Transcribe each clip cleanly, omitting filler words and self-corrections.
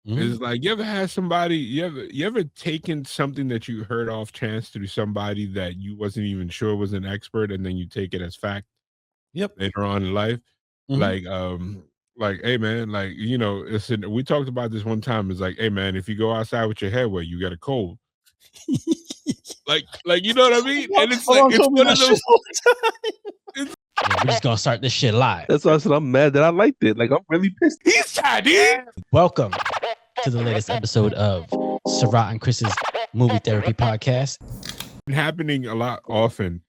It's like you ever had somebody, you ever taken something that you heard off chance to somebody that you wasn't even sure was an expert, and then you take it as fact Yep. later on in life? Mhm. Like, hey man, like, listen, we talked about this one time. It's like, hey man, if you go outside with your hair wet, you get a cold. Like, you know what I mean? And it's My like, mom it's told me one that of shit those. all the time. It's, Yeah, we're just gonna start this shit live. That's why I said I'm mad that I liked it. Like I'm really pissed. he's tidy. Welcome to the latest episode of Sarath and Chris's Movie Therapy Podcast. Happening a lot often.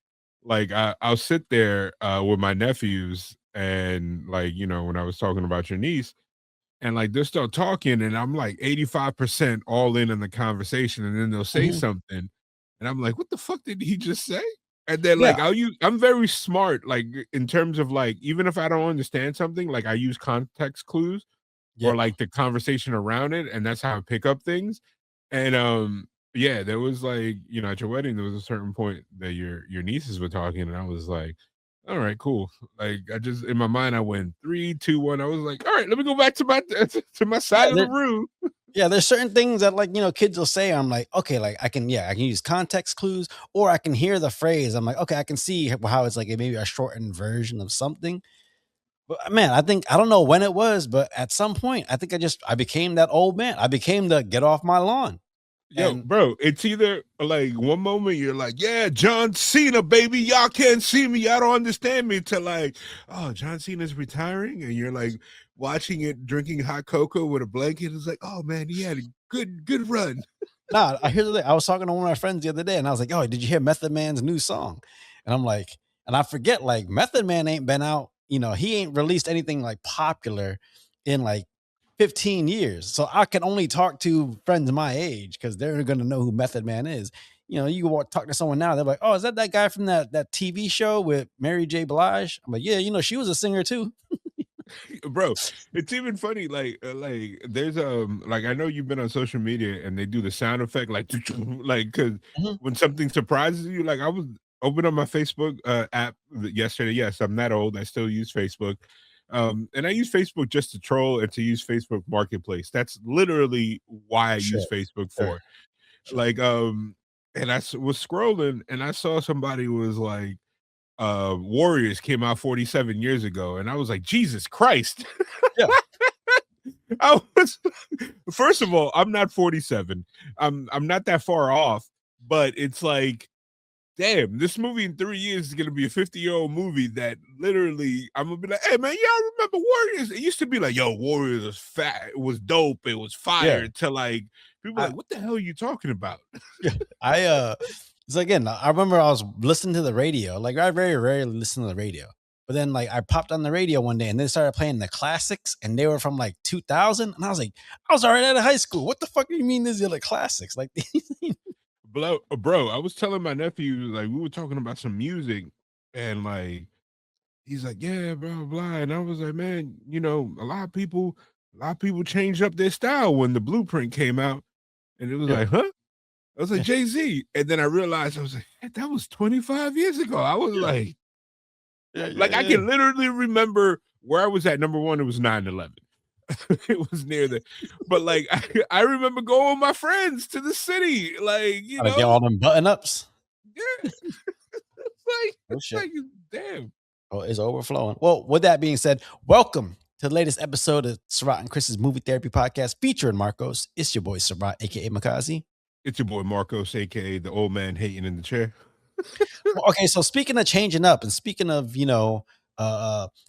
Like I'll sit there with my nephews, and like, when I was talking about your niece, and like they'll start talking, and I'm like 85% all in the conversation, and then they'll say Mhm. something, and I'm like, what the fuck did he just say? And then Yeah. like I'm very smart, like in terms of like, even if I don't understand something, like I use context clues or Yep. like the conversation around it, and that's how I pick up things. And yeah, there was like, at your wedding, there was a certain point that your nieces were talking, and I was like, all right, cool. Like I just, in my mind, I went 3, 2, 1. I was like, all right, let me go back to my to my side of the room. Yeah, there's certain things that like, kids will say. I'm like, okay, like I can use context clues, or I can hear the phrase. I'm like, okay, I can see how it's like maybe a shortened version of something. But man, I don't know when it was, but at some point, I think I became that old man. I became the get off my lawn. Yo, And bro, it's either like one moment you're like, yeah, John Cena, baby, y'all can't see me, y'all don't understand me, to like, oh, John Cena's retiring, and you're like watching it, drinking hot cocoa with a blanket. It's like, oh man, he had a good run. nah, I hear I was talking to one of my friends the other day, and I was like, oh, did you hear Method Man's new song? And I'm like, and I forget, like, Method Man ain't been out, he ain't released anything like popular in like 15 years. So I can only talk to friends my age because they're gonna know who Method Man is. You talk to someone now, they're like, oh, is that guy from that TV show with Mary J. Blige? I'm like, yeah, she was a singer too. Bro, it's even funny, like there's like, I know you've been on social media, and they do the sound effect like like, because Mhm. when something surprises you, like I was open on my Facebook app yesterday. Yes, I'm that old, I still use Facebook. And I use Facebook just to troll and to use Facebook Marketplace. That's literally why I Sure, use Facebook sure, for. sure. Like, and was scrolling, and I saw somebody was like, Warriors came out 47 years ago, and I was like, Jesus Christ. Yeah. I was, first of all, I'm not 47. I'm not that far off, but it's like, damn, this movie in 3 years is gonna be a 50-year-old movie that literally I'm gonna be like, hey man, y'all remember Warriors? It used to be like, yo, Warriors was fat, it was dope, it was Yeah. fire, to like people I, like, what the hell are you talking about? I so again, I remember I was listening to the radio. Like I very rarely listen to the radio. But then like I popped on the radio one day and they started playing the classics and they were from like 2000 and I was like, I was already out of high school. What the fuck do you mean these are the classics? Like Bro, I was telling my nephew, like, we were talking about some music, and like he's like, yeah, blah blah blah. And I was like, man, a lot of people changed up their style when the Blueprint came out. And it was yeah. like, huh? I was like, Jay-Z. And then I realized, I was like, that was 25 years ago. I was Yeah. like, Yeah. I can literally remember where I was at. Number one, it was 9/11. It was near there. But like, I remember going with my friends to the city. Like, Gotta get all them button ups. yeah. Oh It's shit. like, damn. Oh, it's overflowing. Well, with that being said, welcome to the latest episode of Sarath and Chris's Movie Therapy Podcast featuring Marcos. It's your boy Sarath, aka Makazi. It's your boy Marcos, aka the old man hating in the chair. Well, okay, so speaking of changing up and speaking of,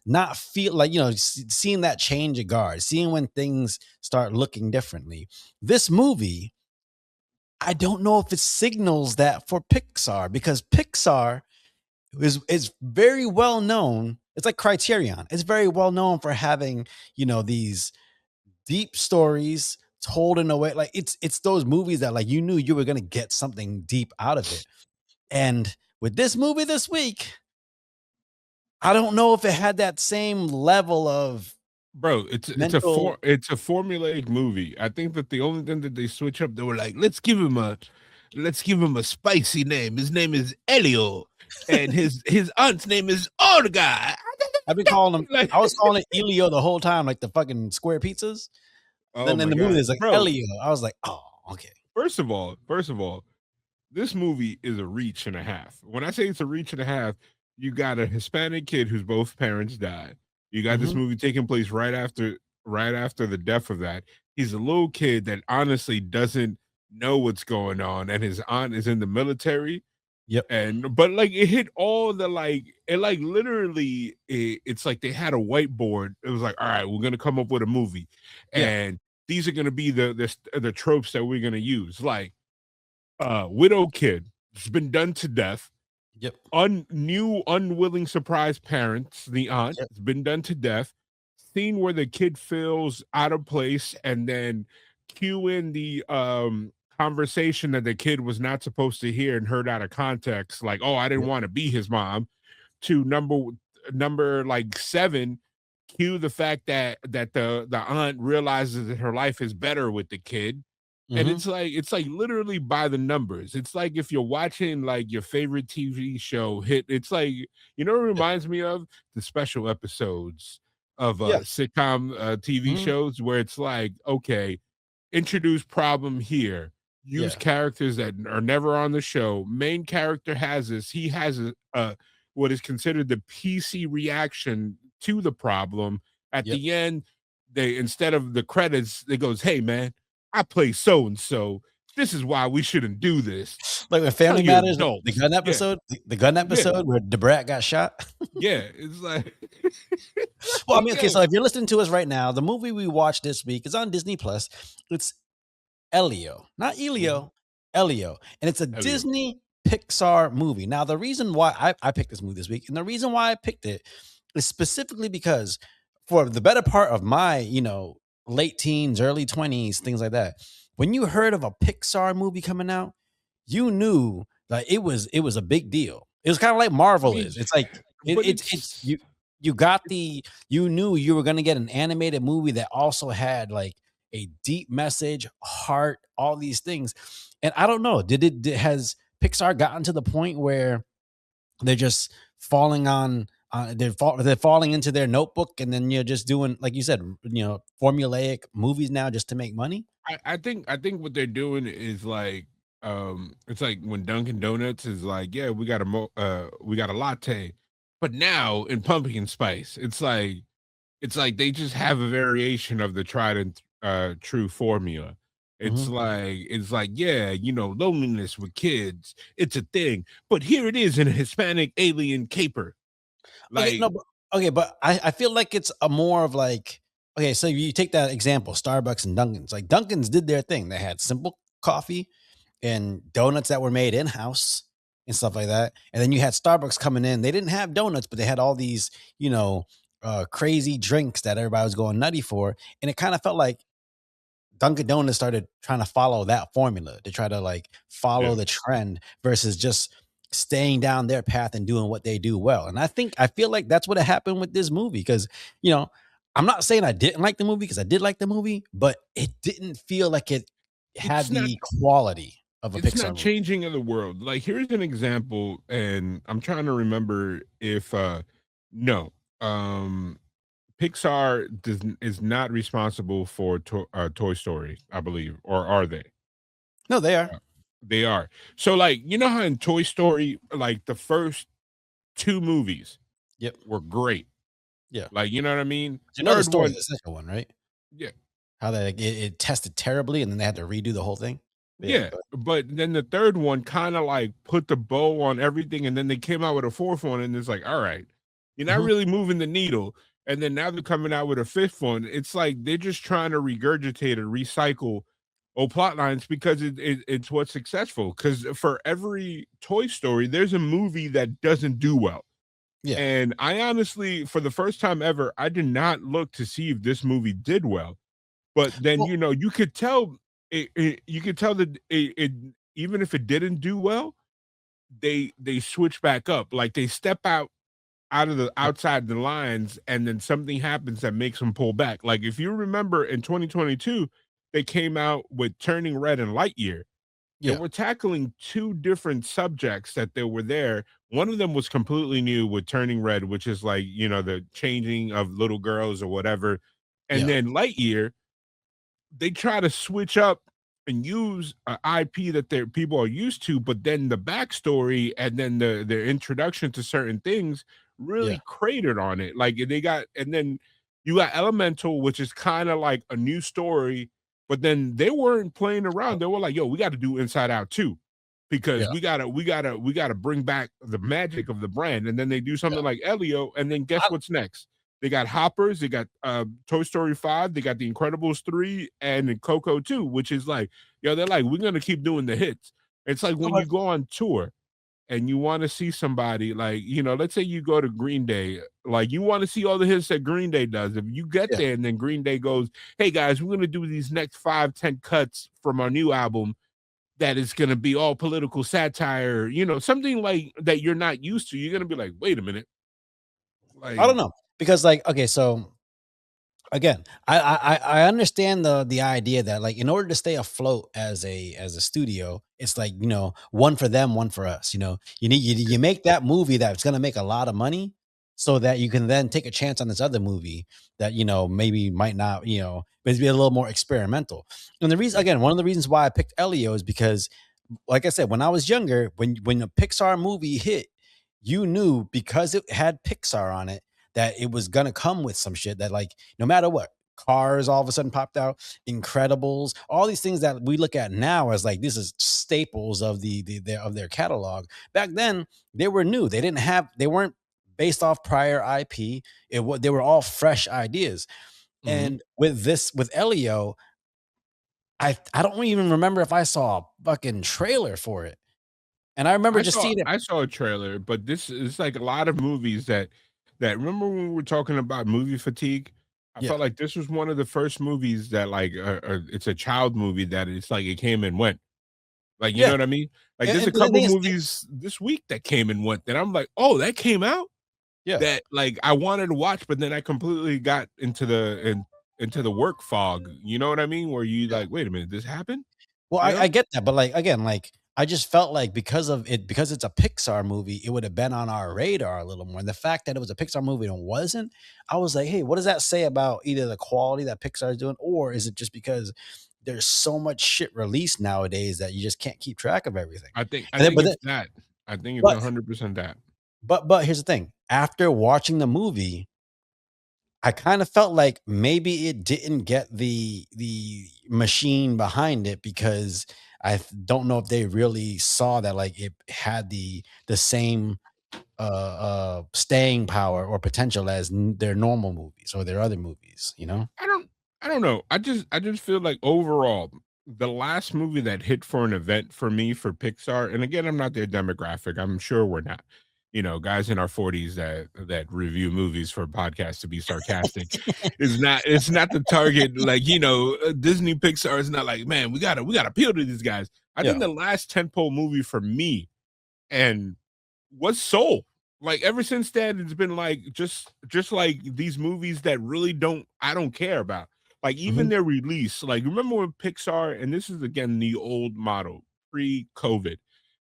not feel like, seeing that change of guard, seeing when things start looking differently. This movie, I don't know if it signals that for Pixar because Pixar is very well known. It's like Criterion. It's very well known for having, these deep stories told in a way like it's those movies that like you knew you were going to get something deep out of it. And with this movie this week, I don't know if it had that same level of Bro, it's mental. it's a formulaic movie. I think that the only thing that they switch up, they were like, let's give him a spicy name. His name is Elio, and his aunt's name is Olga. I've been calling him. Like, I was calling it Elio the whole time, like the fucking square pizzas. Oh Then in my the movie, god, there's like bro! Elio. I was like, oh, okay. First of all, this movie is a reach and a half. When I say it's a reach and a half, you got a Hispanic kid whose both parents died. You got this Mhm. movie taking place right after the death of that. He's a little kid that honestly doesn't know what's going on, and his aunt is in the military. Yep. And but like it hit all the like literally it's like they had a whiteboard. It was like, all right, we're gonna come up with a movie, Yeah. and these are gonna be the tropes that we're gonna use. Like widow kid has been done to death. Yep. New unwilling surprise parents, the aunt Yep. has been done to death. Scene where the kid feels out of place, and then cue in the conversation that the kid was not supposed to hear and heard out of context, like, oh, I didn't Yep. want to be his mom, to number like 7, cue the fact that the aunt realizes that her life is better with the kid. And Mhm. it's like literally by the numbers. It's like if you're watching like your favorite TV show hit, it's like, you know what it Yep. reminds me of? The special episodes of Yeah. sitcom TV Mhm. shows where it's like, okay, introduce problem here, use Yeah. characters that are never on the show. Main character has this, he has a what is considered the PC reaction to the problem. At Yep. the end, they, instead of the credits, it goes, hey man, I play so and so. This is why we shouldn't do this. Like with Tell Family your Matters, the adults. gun Yeah, episode, the gun yeah, episode where Debrat got shot. yeah. It's like, Well, I mean, okay, yo, so if you're listening to us right now, the movie we watched this week is on Disney Plus. It's Elio, not mhm, Elio, Elio. And it's a Elio. Disney Pixar movie. Now, the reason why I picked this movie this week, and the reason why I picked it is specifically because for the better part of my, late teens, early 20s, things like that, when you heard of a Pixar movie coming out, you knew that it was a big deal. It was kind of like I Marvel mean, is. It's like but it's it's you knew you were gonna get an animated movie that also had like a deep message, heart, all these things. And I don't know, has Pixar gotten to the point where they're just falling on they're falling into their notebook and then you're just doing like you said, formulaic movies now just to make money? I think what they're doing is like it's like when Dunkin' Donuts is like, yeah, we got a latte, but now in pumpkin spice, it's like they just have a variation of the tried and true formula. Mhm. It's like, yeah, you know, loneliness with kids, it's a thing, but here it is in a Hispanic alien caper. Okay, Like, no, but I feel like it's a more of like okay, so you take that example, Starbucks and Dunkin's. Like Dunkin's did their thing. They had simple coffee and donuts that were made in house and stuff like that. And then you had Starbucks coming in. They didn't have donuts, but they had all these, crazy drinks that everybody was going nutty for. And it kind of felt like Dunkin' Donuts started trying to follow that formula to try to like follow yeah, the trend versus just staying down their path and doing what they do well. And I feel like that's what happened with this movie because, you know, I'm not saying I didn't like the movie because I did like the movie, but it didn't feel like it it's had not the quality of a it's Pixar not movie. changing of the world. Like, here's an example, and I'm trying to remember if no, um Pixar is not responsible for Toy Story, I believe, or are they? No, they are. Uh, They are. So, like, you know how in Toy Story, like the first 2 movies Yep. were great. Yeah. Like, you know what I mean? But you know the Third story of one, the second one, right? yeah, How that it tested terribly and then they had to redo the whole thing. But yeah, yeah. But then the third one kind of like put the bow on everything, and then they came out with a fourth one, and it's like, all right, you're not Mhm. really moving the needle. And then now they're coming out with a fifth one. It's like they're just trying to regurgitate and recycle old plot lines because it's what's successful. Because for every Toy Story, there's a movie that doesn't do well. Yeah. And I honestly, for the first time ever, I did not look to see if this movie did well. But then, Well, you know, you could tell you could tell that it even if it didn't do well, they switch back up. Like they step out of the yep. outside the lines, and then something happens that makes them pull back. Like if you remember in 2022, they came out with Turning Red and Lightyear, and Yeah. we're tackling 2 different subjects that they were there. One of them was completely new with Turning Red, which is like, you know, the changing of little girls or whatever. And Yeah. then Lightyear, they try to switch up and use an IP that their people are used to, but then the backstory and then their introduction to certain things Yeah. really cratered on it. Like they got, and then you got Elemental, which is kind of like a new story, but then they weren't playing around. They were like, "Yo, we got to do Inside Out too, because Yeah. we gotta bring back the magic of the brand." And then they do something like Elio, and then guess what's next? They got Hoppers, they got Toy Story 5, they got The Incredibles 3, and then Coco 2, which is like, yo, they're like, we're gonna keep doing the hits. It's like when you go on tour and you want to see somebody like, let's say you go to Green Day, like you want to see all the hits that Green Day does. If you get Yeah. there and then Green Day goes, "Hey guys, we're gonna do these next 5-10 cuts from our new album that is gonna be all political satire," something like that you're not used to, you're gonna be like, wait a minute. I Like, don't know because like okay, so again, I understand the idea that like in order to stay afloat as a studio, it's like one for them, one for us. You make that movie that's gonna make a lot of money, so that you can then take a chance on this other movie that maybe might not maybe be a little more experimental. And the reason again, one of the reasons why I picked Elio is because, like I said, when I was younger, when a Pixar movie hit, you knew because it had Pixar on it that it was gonna come with some shit that like no matter what. Cars all of a sudden popped out, Incredibles, all these things that we look at now as like this is staples of of their catalog. Back then, they were new. They weren't based off prior IP. They were all fresh ideas. And with Elio, I don't even remember if I saw a fucking trailer for it. And I remember I just saw seeing it. I saw a trailer, but this is like a lot of movies that remember when we were talking about movie fatigue? I Yeah. felt like this was one of the first movies that like it's a child movie that it's like it came and went. Like, you know Yeah. what I mean? Like there's And a the couple thing is, movies this week that came and went that I'm like, "Oh, that came out?" yeah. That like I wanted to watch, but then I completely got into the work fog. You know what I mean? Where you Yeah. like, "Wait a minute, this happened?" Well, You I know? get that, but like again, like I just felt like because it's a Pixar movie, it would have been on our radar a little more. And the fact that it was a Pixar movie and it wasn't, I was like, hey, what does that say about either the quality that Pixar is doing, or is it just because there's so much shit released nowadays that you just can't keep track of everything? I And then, think but then, it's that. I think it's but 100% that. but here's the thing: after watching the movie, I kind of felt like maybe it didn't get the machine behind it because don't know if they really saw that like it had the same staying power or potential as their normal movies or their other movies. I don't I don't know. I just feel like overall, the last movie that hit for an event for me for Pixar, and again, I'm not their demographic. I'm sure we're not. Guys in our 40s that review movies for podcasts to be sarcastic is not it's not the target. Like, Disney Pixar is not like, man, we gotta appeal to these guys. I think Yeah, the last tentpole movie for me and was Soul. Like ever since then, it's been like just like these movies that really I don't care about. Like hmm even their release. Like remember when Pixar, and this is again the old model pre-COVID.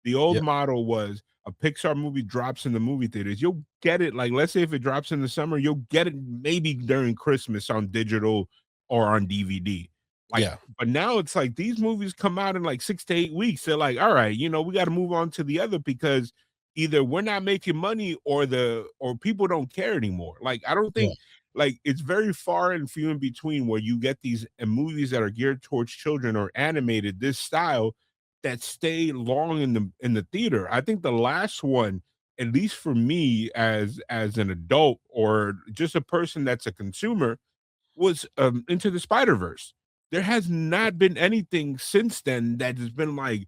The old yeah, model was a Pixar movie drops in the movie theaters. You'll get it. Like let's say if it drops in the summer, you'll get it maybe during Christmas on digital or on DVD. Like, yeah, but now it's like these movies come out in like 6 to 8 weeks. They're like, all right, we got to move on to the other because either we're not making money or people don't care anymore. Like I don't yeah, think like it's very far and few in between where you get these movies that are geared towards children or animated this style that stay long in the theater. I think the last one, at least for me as an adult or just a person that's a consumer, was Into the Spider-Verse. There has not been anything since then that has been the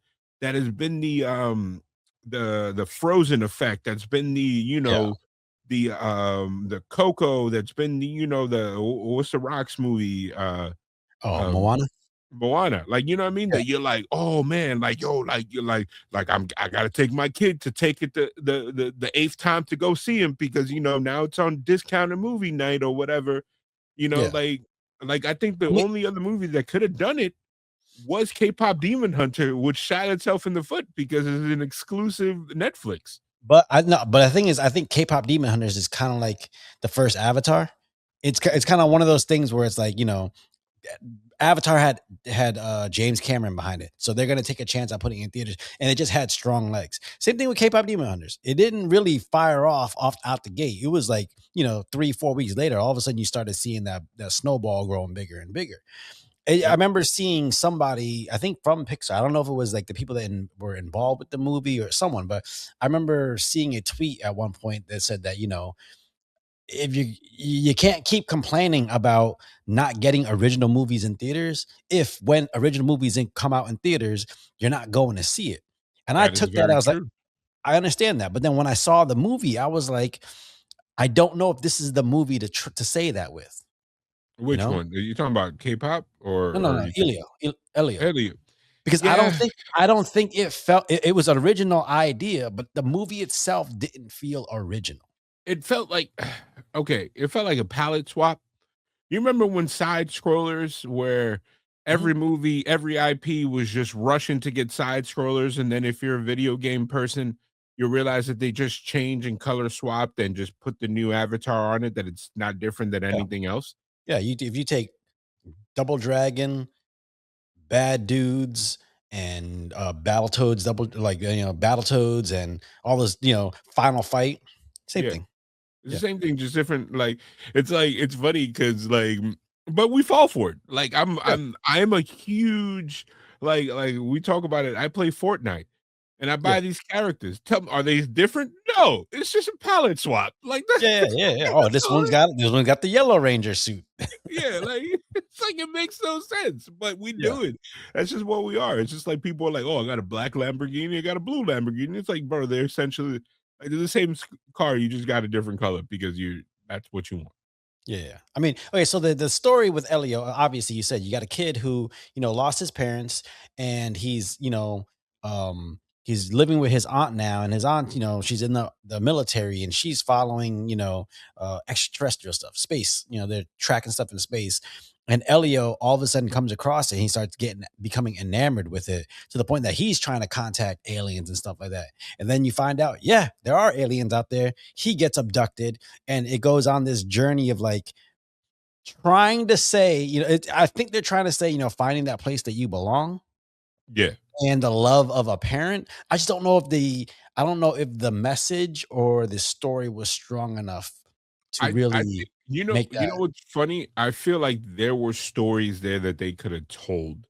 Frozen effect, that's been yeah. the Coco, that's been what's the Rocks movie? Oh, Um Moana. Moana. Like, you know what I mean? Yeah, That you're like, oh man, like yo, like you're like I gotta take my kid to take it the eighth time to go see him because now it's on discounted movie night or whatever. yeah. Like I think the I mean, only other movie that could have done it was K-pop Demon Hunter, which shot itself in the foot because it's an exclusive Netflix. but I no, but the thing is, I think K-pop Demon Hunters is kind of like the first Avatar. It's kind of one of those things where it's like Avatar had James Cameron behind it, so they're gonna take a chance on putting it in theaters, and it just had strong legs. Same thing with K-pop Demon Hunters. It didn't really fire off out the gate. It was like 3-4 weeks later, all of a sudden you started seeing that snowball growing bigger and bigger. I Yep. remember seeing somebody, I think from Pixar. I don't know if it was like the people that were involved with the movie or someone, but I remember seeing a tweet at one point that said that if you can't keep complaining about not getting original movies in theaters if when original movies come out in theaters you're not going to see it. And I That is took that, very I was like, true. I understand that, but then when I saw the movie I was like, I don't know if this is the movie to say that with, you Which know one? Are you talking about K-pop or no, are you talking Elio, Elliot? because Yeah, I don't think it was an original idea, but the movie itself didn't feel original. it felt like okay, it felt like a palette swap. You remember when side scrollers where Mhm. every movie, every IP was just rushing to get side scrollers, and then if you're a video game person, you realize that they just change and color swapped and just put the new avatar on it, that it's not different than Yeah, anything else. yeah. If you take Double Dragon, Bad Dudes, and Battletoads, Battletoads, and all this, Final Fight, same Yeah. thing. It's the Yeah, same thing, just different. Like it's funny because but we fall for it. Like yeah, I'm a huge like we talk about it. I play Fortnite, and I yeah, buy these characters. Tell me, are they different? No, it's just a palette swap. Like yeah, yeah, yeah. Oh, that's all. this one got the Yellow Ranger suit. Yeah, like it's like it makes no sense, but we Yeah, do it. That's just what we are. It's just like people are like, "Oh, I got a black Lamborghini, I got a blue Lamborghini." It's like, bro, they're essentially like they're the same car. You just got a different color because you that's what you want. yeah, yeah. I mean, okay, so the story with Elio, obviously, you said you got a kid who lost his parents, and he's living with his aunt now, and his aunt, she's in the military, and she's following extraterrestrial stuff, space. They're tracking stuff in space. And Elio all of a sudden comes across it, and he starts becoming enamored with it to the point that he's trying to contact aliens and stuff like that. And then you find out, yeah, there are aliens out there. He gets abducted, and it goes on this journey of like trying to say, I think they're trying to say, finding that place that you belong Yeah. and the love of a parent. I just don't know if I don't know if the message or the story was strong enough to I really think you know make you that. know what's funny? I feel like there were stories there that they could have told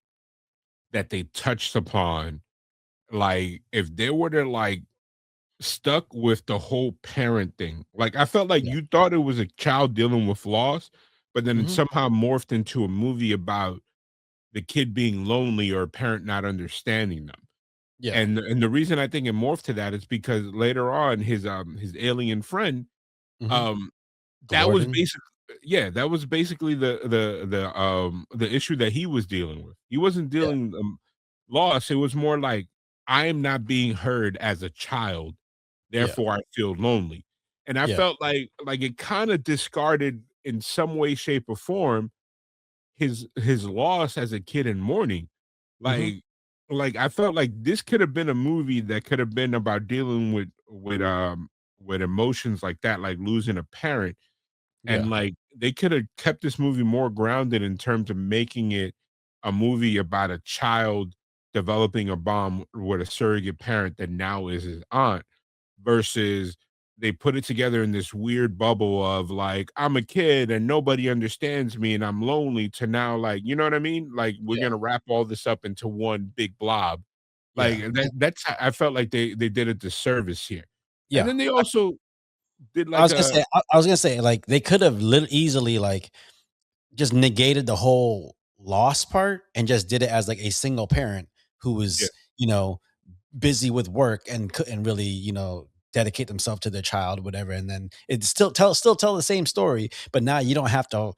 that they touched upon. Like, if they were to, like, stuck with the whole parent thing, like, I felt like Yeah. you thought it was a child dealing with loss, but then it Mhm. somehow morphed into a movie about the kid being lonely or a parent not understanding them. Yeah. And the reason I think it morphed to that is because later on, his alien friend, Mhm. um, that was Gordon. basic yeah, that was basically the issue that he was dealing with. He wasn't Yeah. dealing, loss, it was more like, "I am not being heard as a child, Yeah. therefore I feel lonely." And I Yeah. felt like it kinda discarded in some way, shape, or form his loss as a kid in mourning. Mhm. Like I felt like this could have been a movie that could have been about dealing with emotions like that, like losing a parent, Yeah. and, like, they coulda kept this movie more grounded in terms of making it a movie about a child developing a bond with a surrogate parent that now is his aunt, versus they put it together in this weird bubble of, like, "I'm a kid and nobody understands me and I'm lonely," to now, like, you know what I mean? Like, we're Yeah. gonna wrap all this up into one big blob. Like, Yeah. that's I felt like they did a disservice here. And Yeah. then they also did, I like, was gonna a say I was gonna say, like, they could have easily, like, just negated the whole loss part and just did it as, like, a single parent who yeah. was, you know, busy with work and couldn't really, dedicate themselves to their child, whatever. And then it still tell the same story, but now you don't have to,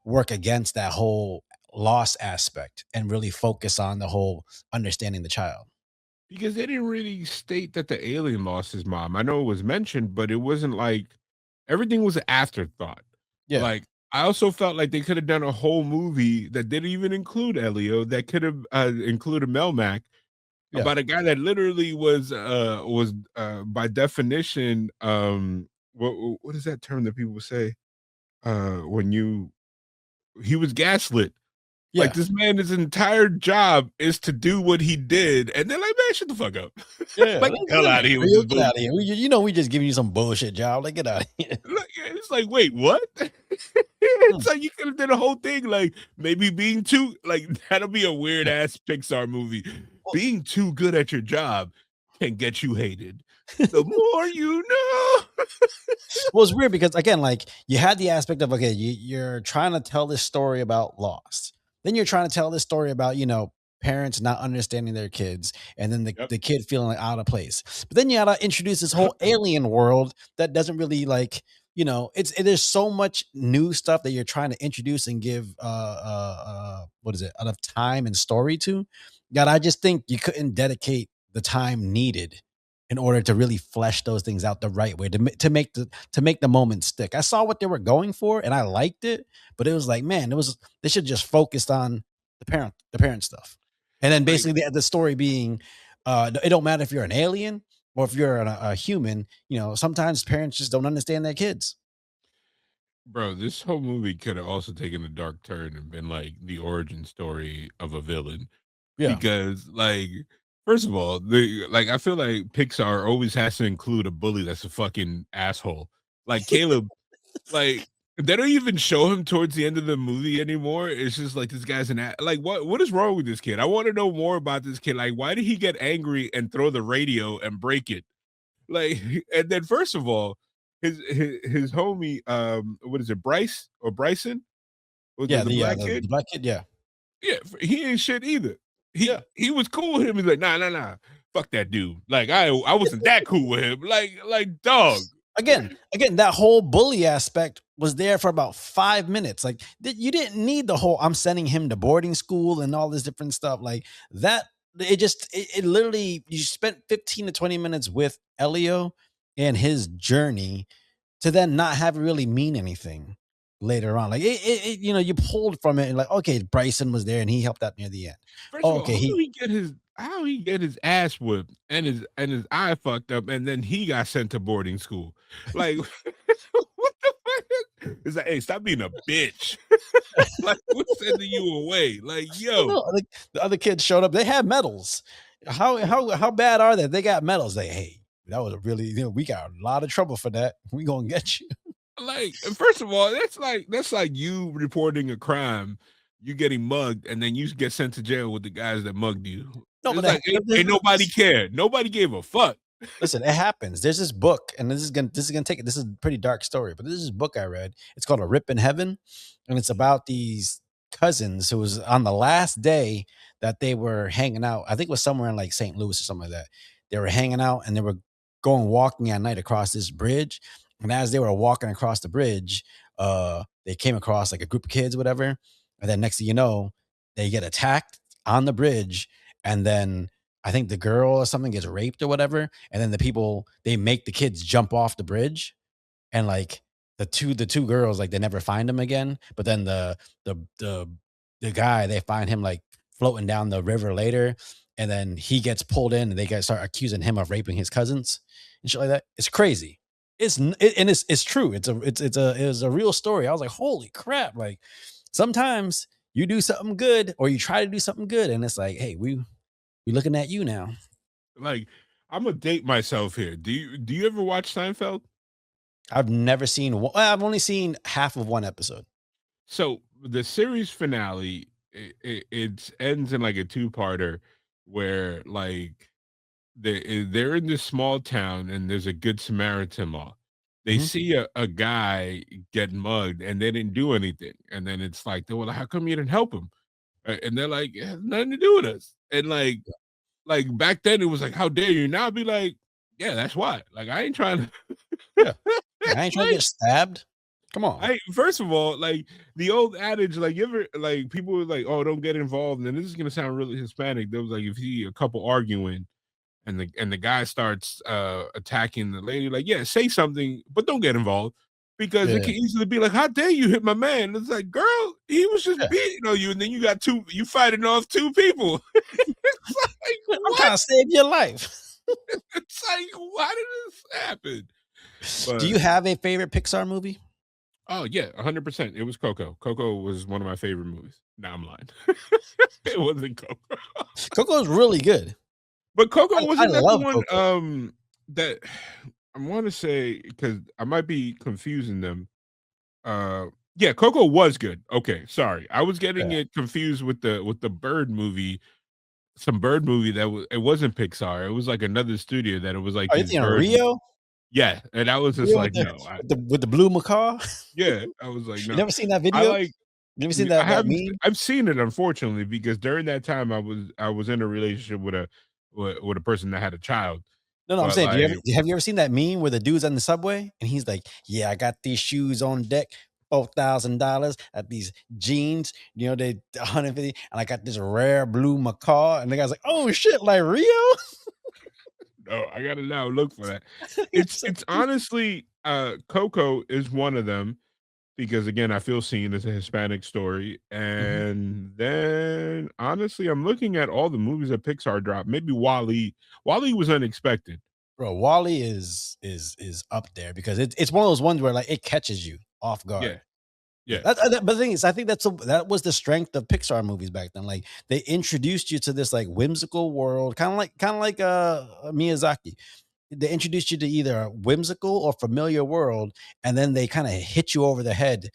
work against that whole loss aspect and really focus on the whole understanding the child. Because they didn't really state that the alien lost his mom. I know it was mentioned, but it wasn't like everything was an afterthought. Yeah. Like, I also felt like they could have done a whole movie that didn't even include Elio, that could have included Melmac, Yeah. about a guy that literally was by definition, what is that term that people say? When you he was gaslit. Yeah. Like this man, his entire job is to do what he did, and they're like, man, shut the fuck up. Yeah. Like, hell out of here with this Get out of bullshit. here. You know, we just giving you some bullshit job. Like, get out of here. Like, it's like, wait, what? It's like you could have did a whole thing, like maybe being too like that'll be a weird ass Pixar movie. Being too good at your job can get you hated. The more you know. Well, it's weird because again, like you had the aspect of okay, you're trying to tell this story about loss. Then you're trying to tell this story about, you know, parents not understanding their kids, and then Yep. the kid feeling like out of place. But then you gotta introduce this whole alien world that doesn't really like, you know, there's so much new stuff that you're trying to introduce and give what is it, enough time and story to. God, I just think you couldn't dedicate the time needed in order to really flesh those things out the right way to make the moment stick. I saw what they were going for and I liked it, but it was like, man, they should just focused on the parent stuff. And then Like, basically the story being it don't matter if you're an alien or if you're a human, you know, sometimes parents just don't understand their kids. bro, this whole movie could have also taken a dark turn and been like the origin story of a villain. Yeah. Because, like, first of all, I feel like Pixar always has to include a bully that's a fucking asshole. Like Caleb, like they don't even show him towards the end of the movie anymore. It's just like this guy's like what is wrong with this kid? I want to know more about this kid. Like, why did he get angry and throw the radio and break it? Like, and then first of all, his homie, what is it, Bryce or Bryson? Was Yeah, the black the kid? black kid, yeah. Yeah, he ain't shit either. Yeah. He was cool with him. He's like, nah, fuck that dude. Like I wasn't that cool with him. Like dog. Again, that whole bully aspect was there for about 5 minutes. Like you didn't need the whole I'm sending him to boarding school and all this different stuff like that. It literally, you spent 15 to 20 minutes with Elio and his journey to then not have it really mean anything later on. Like you know, you pulled from it and like, okay, Bryson was there and he helped out near the end. First of Oh, all, okay, how he get his ass whipped and his eye fucked up, and then he got sent to boarding school. Like, what the fuck? It's like, hey, stop being a bitch. Like, what's sending you away? Like, yo, no, like the other kids showed up. They had medals. How bad are they? They got medals. They, hey, that was a really, you know, we got a lot of trouble for that. We gonna get you. like, first of all, that's like you reporting a crime, you getting mugged, and then you get sent to jail with the guys that mugged you. No, It's but like ain't nobody cared. Nobody gave a fuck. listen, it happens. There's this book, and this is gonna take it. This is a pretty dark story, but this is a book I read. It's called A Rip in Heaven, and it's about these cousins who was on the last day that they were hanging out. I think it was somewhere in like St. Louis or something like that. They were hanging out and they were going walking at night across this bridge. And as they were walking across the bridge, they came across like a group of kids, whatever. And then next thing you know, they get attacked on the bridge, and then I think the girl or something gets raped or whatever, and then the people they make the kids jump off the bridge, and like the two girls like they never find him again, but then the the the guy they find him like floating down the river later, and then he gets pulled in and they guys start accusing him of raping his cousins and shit like that. It's crazy. It's true. It's a real story. I was like, holy crap! Like sometimes you do something good or you try to do something good, and it's like, hey, we looking at you now. Like, I'm gonna date myself here. Do you ever watch Seinfeld? I've never seen one. I've only seen half of one episode. So the series finale, it ends in like a two-parter where like they're in this small town and there's a good Samaritan law. They Mhm. see a guy get mugged and they didn't do anything. And then it's like, they were like, how come you didn't help him? And they're like, it has nothing to do with us. And like back then it was like, how dare you? Now I'd be like, yeah, that's why. Like I ain't trying to Yeah. I ain't trying to like, get stabbed. Come on. I first of all, like the old adage, like you ever like people were like, oh, don't get involved. And this is gonna sound really Hispanic. There was like if you see a couple arguing and the guy starts attacking the lady, like, yeah, say something, but don't get involved. Because it Yeah. can easily be like, how dare you hit my man? It's like, girl, he was just Yeah. beating on you, and then you fighting off two people. It's like, I'm trying what? to save your life. It's like, why did this happen? Do But you have a favorite Pixar movie? oh yeah, 100%. It was Coco. Coco was one of my favorite movies. Nah, I'm lying. It wasn't Coco. Coco's really good. But Coco I wasn't that the love one Coco. that I want to say, because I might be confusing them. Yeah, Coco was good. Okay, sorry. I was getting Yeah. it confused with the bird movie. Some bird movie it wasn't Pixar. It was like another studio that it was like Are you these thinking birds. Rio? Yeah, and I was just Rio like, no. with the blue macaw? Yeah, I was like, You no. never seen that I video? like You ever seen I that haven't meme? I've seen it, unfortunately, because during that time I was in a relationship with a person that had a child. No, I'm But saying, like, have you ever seen that meme where the dude's on the subway and he's like, "Yeah, I got these shoes on deck, $4,000 at these jeans, they 150, and I got this rare blue macaw." And the guy's like, "Oh shit, like Rio?" oh, I gotta now look for that. It's so It's cute. honestly Coco is one of them because again, I feel seen as a Hispanic story. Mhm. And then honestly, I'm looking at all the movies that Pixar dropped. Maybe Wally. Wally was unexpected. Bro, Wally is up there because it's one of those ones where like it catches you off Yeah, guard. Yeah, yeah. but the thing is, I think that was the strength of Pixar movies back then. Like they introduced you to this like whimsical world, kind of like Miyazaki. They introduced you to either a whimsical or familiar world, and then they kind of hit you over the head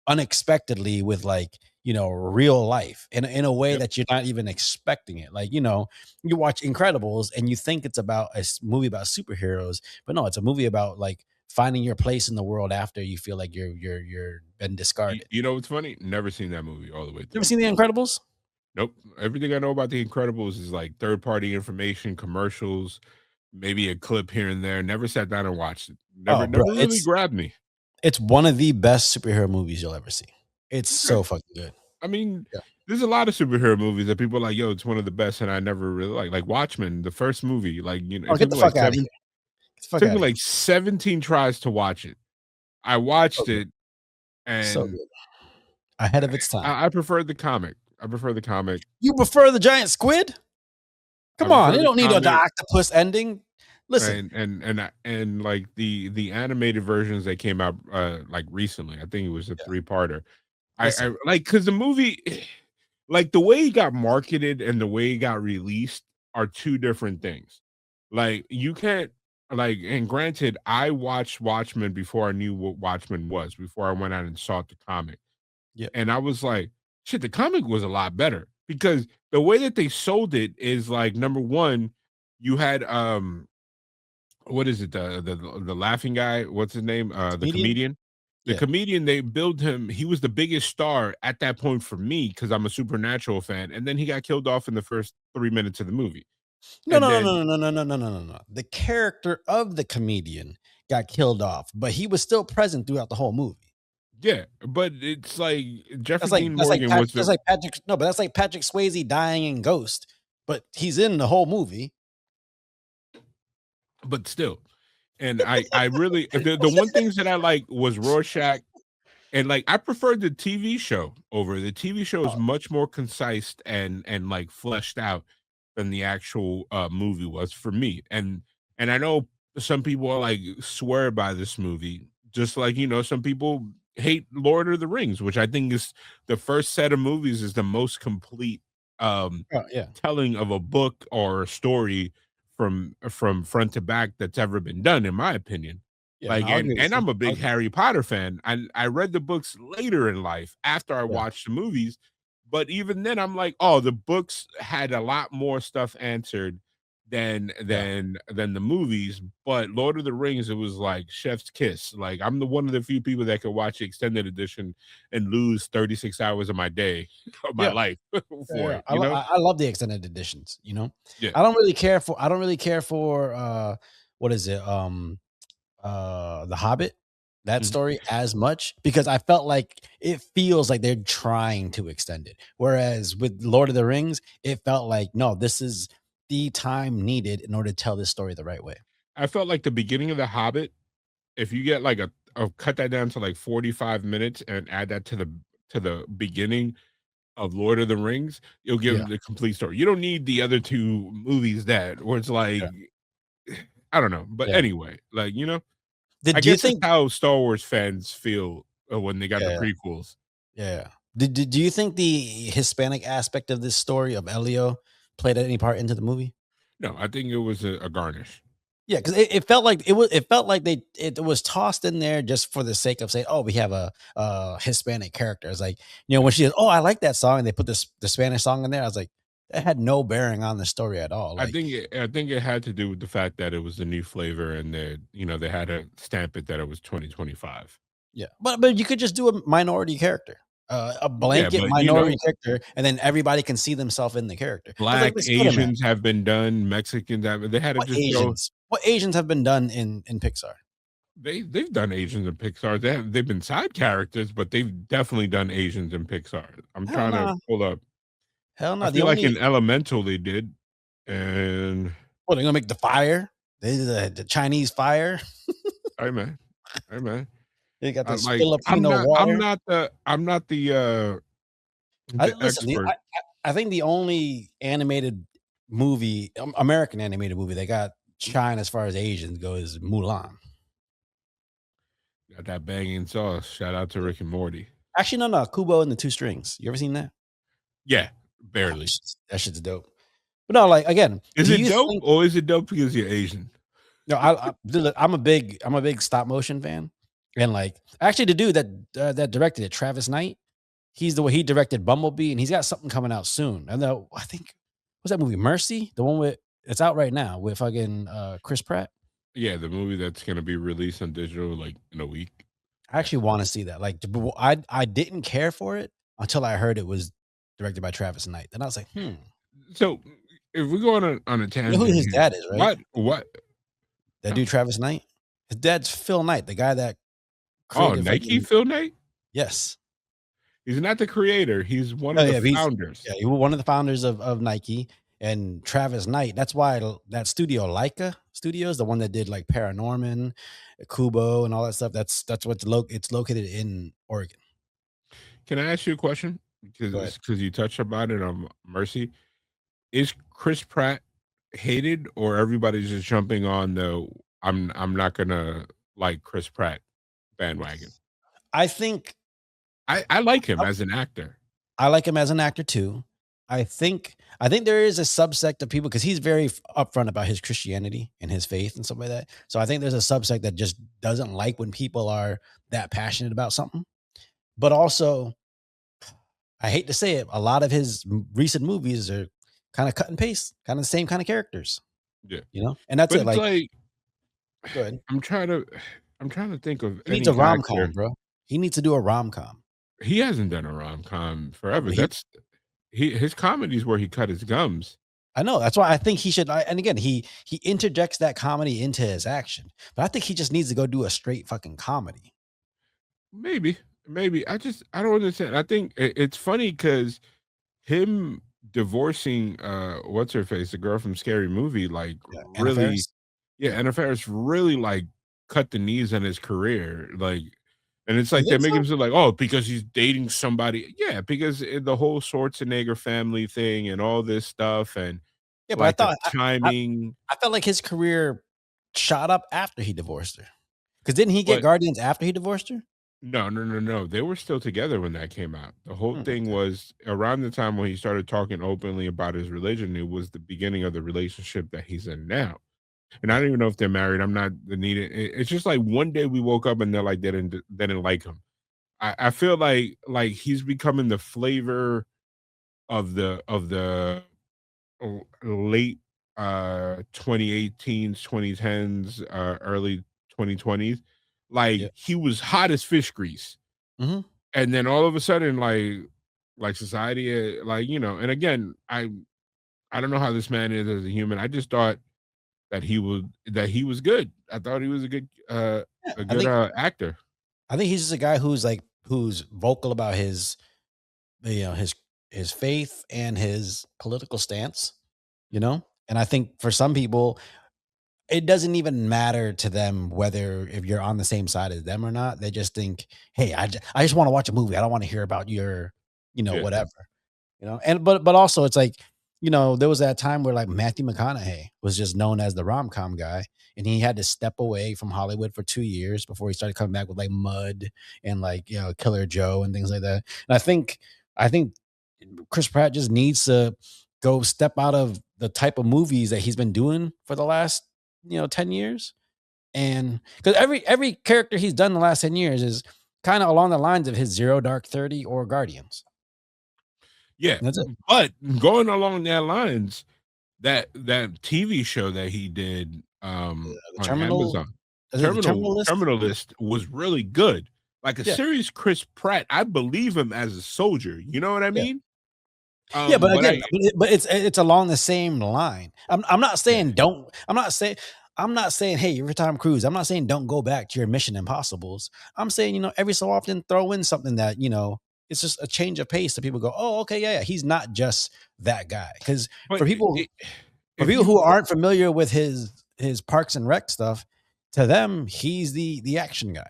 unexpectedly with like real life in a way Yep. that you're not even expecting it. Like you watch Incredibles and you think it's about a movie about superheroes, but no, it's a movie about like finding your place in the world after you feel like you're been discarded. You know what's funny? Never seen that movie all the way You ever through. seen The Incredibles? Nope. Everything I know about The Incredibles is like third party information, commercials, maybe a clip here and there. Never sat down and watched it. Oh, Never bro, really grabbed me. it's one of the best superhero movies you'll ever see. It's Okay. so fucking good. I mean, Yeah. there's a lot of superhero movies that people are like, yo, it's one of the best, and I never really like Watchmen, the first movie. Like, Oh, it get took the me like fuck out of here. Get the fuck took out me of here. like 17 tries to watch it. I So watched good. it, So and good. Ahead of its time. I preferred the comic. I prefer the comic. You prefer the giant squid? I Come on, prefer you the don't need an comic, octopus ending. Listen, and like the animated versions that came out like recently. I think it was a yeah, three-parter. I listen. like because the movie, like the way it got marketed and the way it got released are two different things. Like you can't like, and granted, I watched Watchmen before I knew what Watchmen was, before I went out and sought the comic. Yeah. And I was like, shit, the comic was a lot better because the way that they sold it is like number one, you had what is it, the laughing guy, what's his name, the Comedian? comedian. The Yeah. comedian, they build him, he was the biggest star at that point for me because I'm a Supernatural fan, and then he got killed off in the first 3 minutes of the movie. No, And no, then no, no, no, no, no, no, no, no. The character of the comedian got killed off, but he was still present throughout the whole movie. yeah, but it's like Jeffrey That's like Dean that's like Morgan Pat, was that's the, like Patrick. No, but that's like Patrick Swayze dying in Ghost, but he's in the whole movie. but still. And I really the one things that I like was Rorschach. And like I preferred the TV show over. The TV show is Oh, much more concise and like fleshed out than the actual movie was for me. And I know some people are like swear by this movie, just like some people hate Lord of the Rings, which I think is the first set of movies is the most complete oh, yeah, telling of a book or a story from front to back that's ever been done, in my opinion. yeah. No, Like, I'll agree with and you. I'm a big Harry Potter fan. I read the books later in life after I Yeah, watched the movies, but even then, I'm like, oh, the books had a lot more stuff answered than yeah, the movies. But Lord of the Rings, it was like chef's kiss. Like I'm the one of the few people that could watch the extended edition and lose 36 hours of my day of my yeah. life Yeah, for yeah. it. You know? I love the extended editions. Yeah. I don't really care for what is it? The Hobbit, that Mhm. story as much because I felt like it feels like they're trying to extend it. Whereas with Lord of the Rings, it felt like no, this is the time needed in order to tell this story the right way. I felt like the beginning of The Hobbit, if you get like a cut that down to like 45 minutes and add that to the beginning of Lord of the Rings, you'll Yeah, give the complete story. You don't need the other two movies that where it's like yeah, I don't know. But yeah. anyway, like I Do you guess that's think? how Star Wars fans feel when they got the Yeah, prequels. yeah. Do you think the Hispanic aspect of this story of Elio played any part into the movie? No, I think it was a garnish. Yeah, because it felt like it felt like it was tossed in there just for the sake of saying, "Oh, we have a Hispanic character." It's like, when she goes, "Oh, I like that song," and they put the Spanish song in there. I was like, that had no bearing on the story at all. Like, I think it had to do with the fact that it was a new flavor and that they had to stamp it that it was 2025. yeah, but you could just do a minority character, a Yeah, blanket but minority character, and then everybody can see themselves in the character. It's like Black with Spider-Man. Asians have been done, Mexicans have. They had to What just go. Asians? What Asians have been done in Pixar? They've done Asians in Pixar. They've been side characters, but they've definitely done Asians in Pixar. I'm Hell trying to no, pull up. hell I no. The feel like only in Elemental they did, and what they're gonna make the fire, the Chinese fire. hey man, hey man, They got this like Filipino water. I'm not the Listen, expert. I think the only animated movie, American animated movie, that got shine as far as Asians go is Mulan. Got that banging sauce. Shout out to Rick and Morty. Actually, no, Kubo and the Two Strings. You ever seen that? Yeah, Oh, barely. that shit's dope. But no, like again, Is do it you dope think? or is it dope because you're Asian? No, I'm a big stop motion fan, and like actually the dude that directed it, Travis Knight, he directed Bumblebee, and he's got something coming out soon. And I think what's that movie, Mercy, the one with it's out right now with fucking Chris Pratt. Yeah, the movie that's gonna be released on digital like in a week. I actually want to see that. Like, I didn't care for it until I heard it was directed by Travis Knight. Then I was like, So if we go on a you know tangent who his here, dad is, right? what? That No. dude, Travis Knight. His dad's Phil Knight, the guy that Oh, created. Nike Phil Knight? Yes. He's not the creator. He's one Oh, of yeah, the founders. he was one of the founders of Nike and Travis Knight. That's why that studio, Leica Studios, the one that did like Paranorman, Kubo, and all that stuff. That's what's it's located in Oregon. Can I ask you a question? Go ahead. Because you touched about it on Mercy. Is Chris Pratt hated or everybody's just jumping on the I'm not gonna like Chris Pratt bandwagon? I think I like him as an actor. I like him as an actor too. I think there is a subsect of people because he's very upfront about his Christianity and his faith and stuff like that. So I think there's a subsect that just doesn't like when people are that passionate about something. But also, I hate to say it, a lot of his recent movies are kind of cut and paste, kind of the same kind of characters. Yeah. And that's But it. it's Like, go ahead. I'm trying to think of He needs any a rom com, actor. bro. He needs to do a rom com. He hasn't done a rom-com forever. he- That's his comedies where he cut his gums. I know. That's why I think he should. And again, he interjects that comedy into his action, but I think he just needs to go do a straight fucking comedy. Maybe. I don't understand. I think it's funny because him divorcing what's her face, the girl from Scary Movie, like Anna really, Faris? yeah, Anna Faris really like cut the knees on his career, like, and it's You like they think make so? him feel like, oh, because he's dating somebody, yeah, because the whole Schwarzenegger family thing and all this stuff, and Yeah, but like I the thought timing. I felt like his career shot up after he divorced her. Because didn't he get But Guardians after he divorced her? no. They were still together when that came out. The whole thing was around the time when he started talking openly about his religion. It was the beginning of the relationship that he's in now. And I don't even know if they're married. I'm not the needed. It's just like one day we woke up and they're like they didn't like him. I feel like he's becoming the flavor of the late 2018s, 2010s, early 2020s. Like Yeah. he was hot as fish grease. Mhm. And then all of a sudden, like society, and again, I don't know how this man is as a human. I just thought that he was good. I thought he was a good Yeah, actor. I think he's just a guy who's vocal about his his faith and his political stance, And I think for some people, it doesn't even matter to them whether if you're on the same side as them or not. They just think, hey, I just want to watch a movie. I don't want to hear about your, Yeah. whatever, And but also it's like there was that time where like Matthew McConaughey was just known as the rom-com guy, and he had to step away from Hollywood for 2 years before he started coming back with like Mud and like Killer Joe and things like that. And I think Chris Pratt just needs to go step out of the type of movies that he's been doing for the last 10 years. And because every character he's done the last 10 years is kind of along the lines of his Zero Dark 30 or Guardians. Yeah, That's it. but going along that lines, that TV show that he did The on Terminal, Amazon, is it the Terminal List? Terminal List, was really good. Like a Yeah. serious Chris Pratt, I believe him as a soldier. You know what I Yeah. mean? Yeah, but But again, but it's along the same line. I'm not saying don't. I'm not saying hey, you're Tom Cruise. I'm not saying don't go back to your Mission Impossibles. I'm saying every so often throw in something that it's just a change of pace. So people go, oh, okay, yeah, he's not just that guy. Because but for people if who aren't familiar with his Parks and Rec stuff, to them he's the action guy,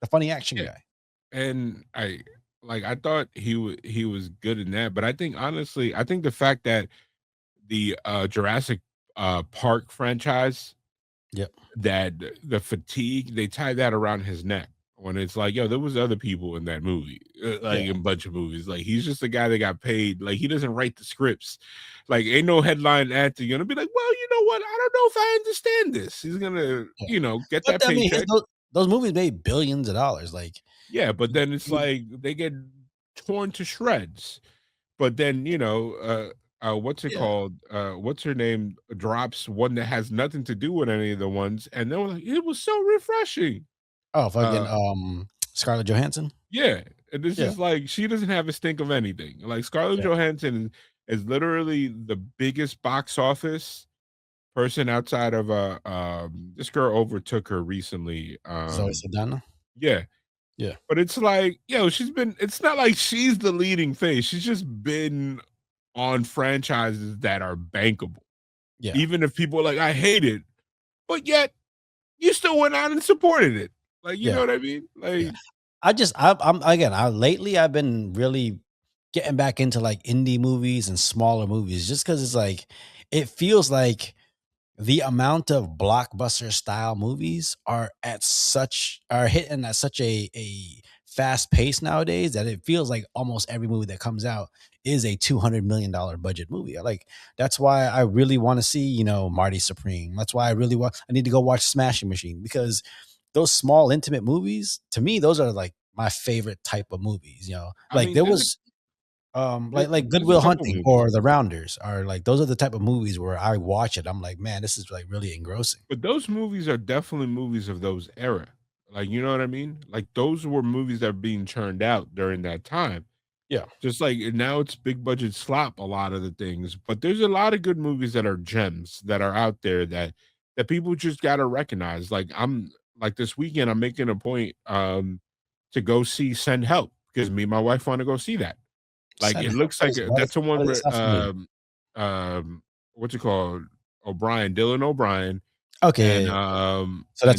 the funny action guy. And I thought he was good in that, but I think honestly, I think the fact that the Jurassic Park franchise, Yep. that the fatigue, they tie that around his neck when it's like, yo, there was other people in that movie, in a bunch of movies. Like he's just the guy that got paid. Like he doesn't write the scripts. Like ain't no headline actor gonna be like, well, you know what? I don't know if I understand this. He's gonna, get But that I mean, paycheck. those movies made billions of dollars. Like, Yeah, but then it's like they get torn to shreds. But then, what's it called? What's her name? Drops one that has nothing to do with any of the ones, and then like, it was so refreshing. oh, fucking Scarlett Johansson. Yeah, and it's Yeah. just like she doesn't have a stink of anything. Like Scarlett Johansson is literally the biggest box office person outside of this girl overtook her recently. Zoe Saldana. Yeah. Yeah. But it's like, it's not like she's the leading face. She's just been on franchises that are bankable. Yeah. Even if people are like, I hate it, but yet you still went out and supported it. Like, you know what I mean? Like, Lately I've been really getting back into like indie movies and smaller movies just because it's like, it feels like the amount of blockbuster style movies are hitting at such a fast pace nowadays that it feels like almost every movie that comes out is a $200 million budget movie. That's why I really want to see, Marty Supreme. That's why I need to go watch Smashing Machine, because those small intimate movies, to me, those are like my favorite type of movies. Like there was like Good Will Hunting or The Rounders are like, those are the type of movies where I watch it, I'm like, man, this is like really engrossing. But those movies are definitely movies of those era. Like, you know what I mean? Like those were movies that are being churned out during that time. Yeah. Just like now it's big budget slop, a lot of the things, but there's a lot of good movies that are gems that are out there that people just got to recognize. Like this weekend, I'm making a point to go see Send Help because me and my wife want to go see that. Like it looks like that's the one where what's it called? Dylan O'Brien. Okay. And so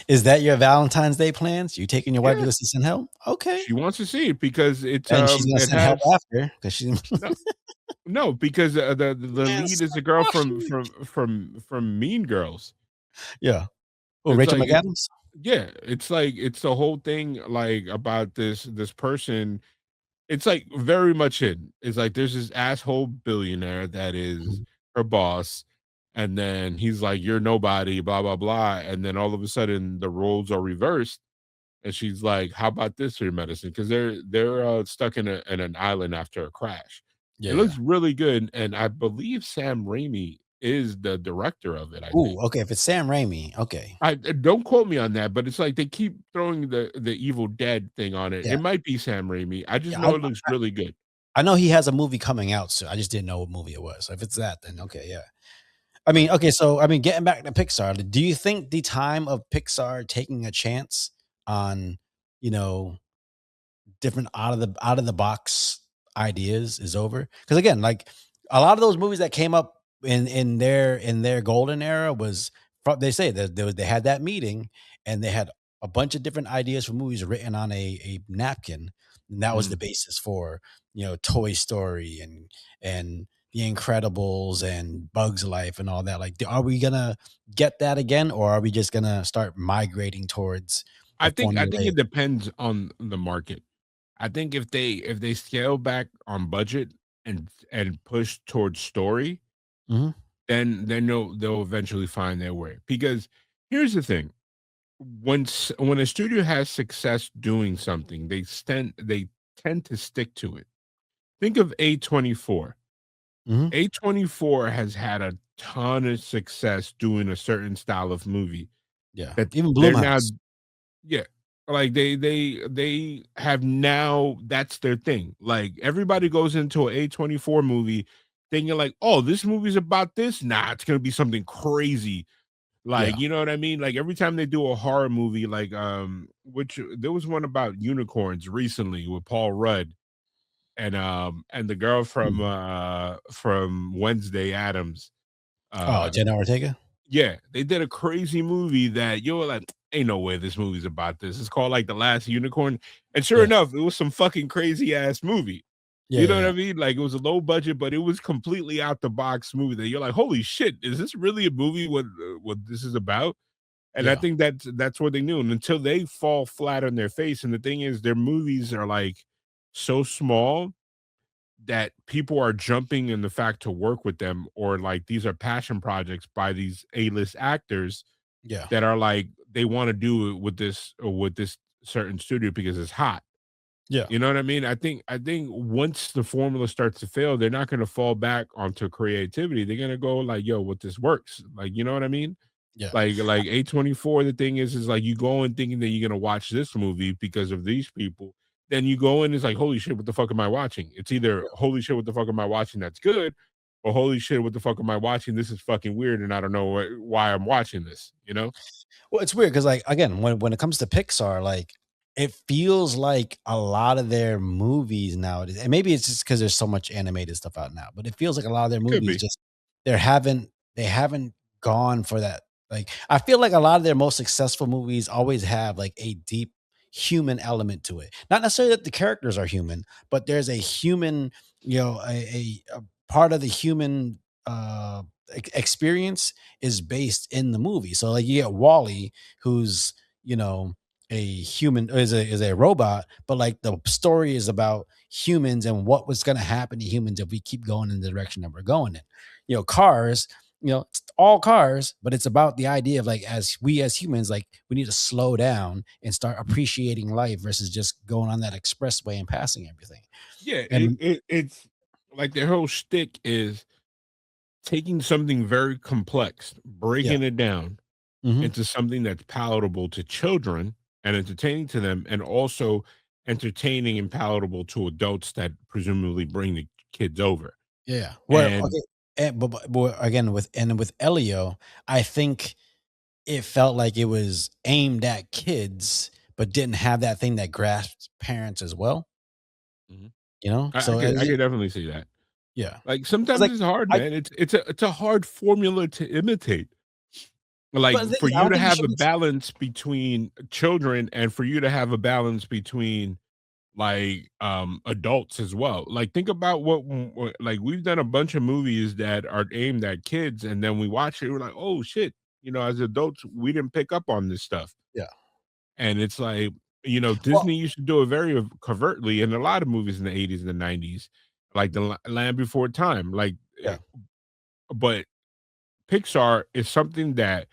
is that your Valentine's Day plans? You taking your wife to go see Send Help? Okay. She wants to see it because it's and she's gonna send help after because she's no, because the lead is a girl from Mean Girls. Yeah. Oh, Rachel McAdams. Yeah, it's like it's the whole thing like about this person. It's like very much it's like there's this asshole billionaire that is her boss, and then he's like, you're nobody, blah blah blah, and then all of a sudden the roles are reversed, and she's like, how about this for your medicine? Because they're stuck in an island after a crash. It looks really good, and I believe Sam Raimi is the director of it. I think. Okay. If it's Sam Raimi, okay. I don't quote me on that, but it's like they keep throwing the Evil Dead thing on it. Yeah. It might be Sam Raimi. I just know it looks really good. I know he has a movie coming out soon. I just didn't know what movie it was. So if it's that, then okay, yeah. I mean, okay, so getting back to Pixar, do you think the time of Pixar taking a chance on, different out of the box ideas is over? Because again, like a lot of those movies that came up in their golden era was, they say that they had that meeting and they had a bunch of different ideas for movies written on a napkin, and that was the basis for Toy Story and The Incredibles and Bugs Life and all that. Like, are we gonna get that again, or are we just gonna start migrating towards the I think formulaic? it depends on the market. I think if they scale back on budget and push towards story, Mhm. then they'll eventually find their way. Because here's the thing: when a studio has success doing something, they tend to stick to it. Think of A24. Mhm. A24 has had a ton of success doing a certain style of movie Yeah. that Even they're now Blumhouse. yeah, like they have now that's their thing. Like everybody goes into a A24 movie thinking like, "Oh, this movie's about this? Nah, it's going to be something crazy." Yeah. Like, you know what I mean? Like every time they do a horror movie like which there was one about unicorns recently with Paul Rudd and the girl Hmm. from Wednesday Adams. Oh, Uh Jenna Ortega? yeah, they did a crazy movie that you were like, ain't no way this movie's about this. It's called like The Last Unicorn. And sure Yeah. enough, it was some fucking crazy ass movie. Yeah, You yeah, know what yeah. I mean? Like it was a low budget, but it was completely out the box movie that you're like, holy shit, is this really a movie? What this is about? And I Yeah. think that's what they knew. And until they fall flat on their face, and the thing is, their movies are like so small that people are jumping in the fact to work with them, or like these are passion projects by these A-list actors Yeah. that are like they want to do it with this certain studio because it's hot. Yeah. You know what I mean? I think once the formula starts to fail, they're not going to fall back onto creativity. They're going to go like, "Yo, what this works." Like, you know what I mean? Yeah. Like A24, the thing is like you go in thinking that you're gonna watch this movie because of these people. Then you go in, it's like, holy shit, what the fuck am I watching? It's either holy shit, what the fuck am I watching that's good, or holy shit, what the fuck am I watching? This is fucking weird, and I don't know why I'm watching this, you know? Well, it's weird because, like, again, when it comes to Pixar, like, it feels like a lot of their movies nowadays, and maybe it's just because there's so much animated stuff out now, but it feels like a lot of their It could movies be. just they haven't gone for that. Like, I feel like a lot of their most successful movies always have like a deep human element to it. Not necessarily that the characters are human, but there's a human, a part of the human experience is based in the movie. So like you get Wally, who's you know a human is a robot, but like the story is about humans and what was going to happen to humans if we keep going in the direction that we're going in. Cars. It's all cars, but it's about the idea of like as humans, like we need to slow down and start appreciating life versus just going on that expressway and passing everything. Yeah, And it's like their whole shtick is taking something very complex, yeah, breaking it down hmm into something that's palatable to children and entertaining to them, and also entertaining and palatable to adults that presumably bring the kids over. yeah. Where And okay, but again with Elio, I think it felt like it was aimed at kids, but didn't have that thing that grasped parents as well. Mhm. I So could I could definitely see that. yeah, Like because sometimes like it's hard, I, man. It's a hard formula to imitate. but Like the thing for is, I you don't to think you have should a be. balance between children and for you to have a balance between like adults as well. Like think about what like we've done a bunch of movies that are aimed at kids, and then we watch it, we're like, oh shit, as adults, we didn't pick up on this stuff. Yeah. And it's like, Well, Disney used to do it very covertly in a lot of movies in the 80s and the 90s, like the Land Before Time. yeah. But Pixar is something that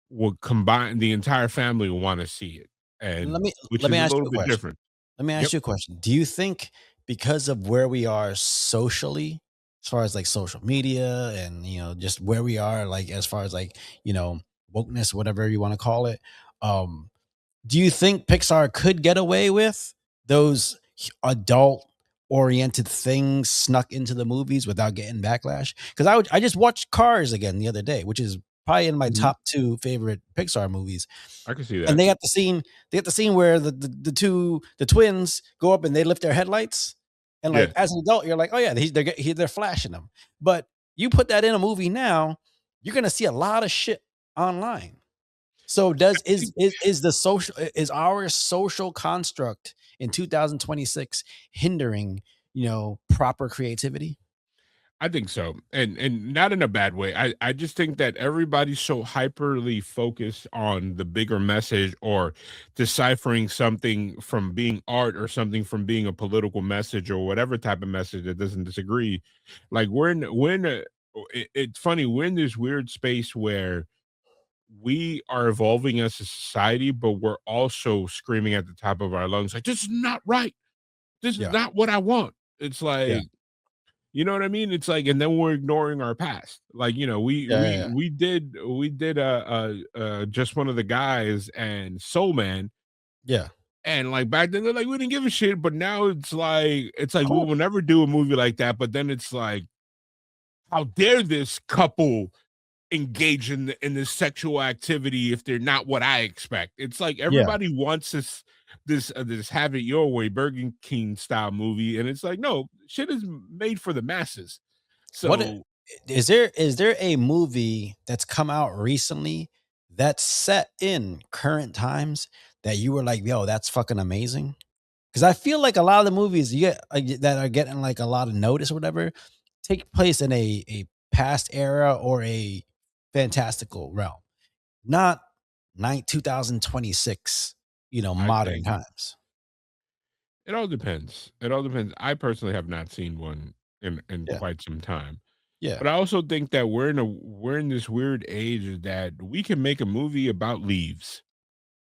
will combine the entire family will want to see it, Let and me which let is me a ask little you a bit question. different. Let me Yep. ask you a question. Do you think because of where we are socially, as far as like social media and just where we are, like as far as like wokeness, whatever you want to call it, um, do you think Pixar could get away with those adult oriented things snuck into the movies without getting backlash? Because I just watched Cars again the other day, which is probably in my Mhm. top two favorite Pixar movies. I can see And that. they got the scene where the twins go up and they lift their headlights, and like Yeah. as an adult you're like, oh yeah, they're flashing them, but you put that in a movie now, you're gonna see a lot of shit online. So does is our social construct in 2026 hindering proper creativity? I think so, and not in a bad way. I just think that everybody's so hyperly focused on the bigger message or deciphering something from being art or something from being a political message or whatever type of message that doesn't disagree. Like it's funny, we're in this weird space where we are evolving as a society, but we're also screaming at the top of our lungs like this is not right. This is Yeah. not what I want. It's Yeah. like, you know what I mean? It's like, and then we're ignoring our past. Like, you know, Yeah. we did just one of the guys and Soul Man, Yeah. and like back then they're like we didn't give a shit, but now it's like we Cool. will never do a movie like that. But then it's like, how dare this couple engage in this sexual activity if they're not what I expect? It's like Yeah. everybody wants this have it your way Burger King style movie, and it's like no, shit is made for the masses. What So is there a movie that's come out recently that's set in current times that you were like, yo, that's fucking amazing? Because I feel like a lot of the movies you get that are getting like a lot of notice or whatever take place in a past era or a fantastical realm, not 2026, I modern think times. it all depends. It all depends. I personally have not seen one in Yeah. quite some time. Yeah. But I also think that we're in this weird age that we can make a movie about leaves.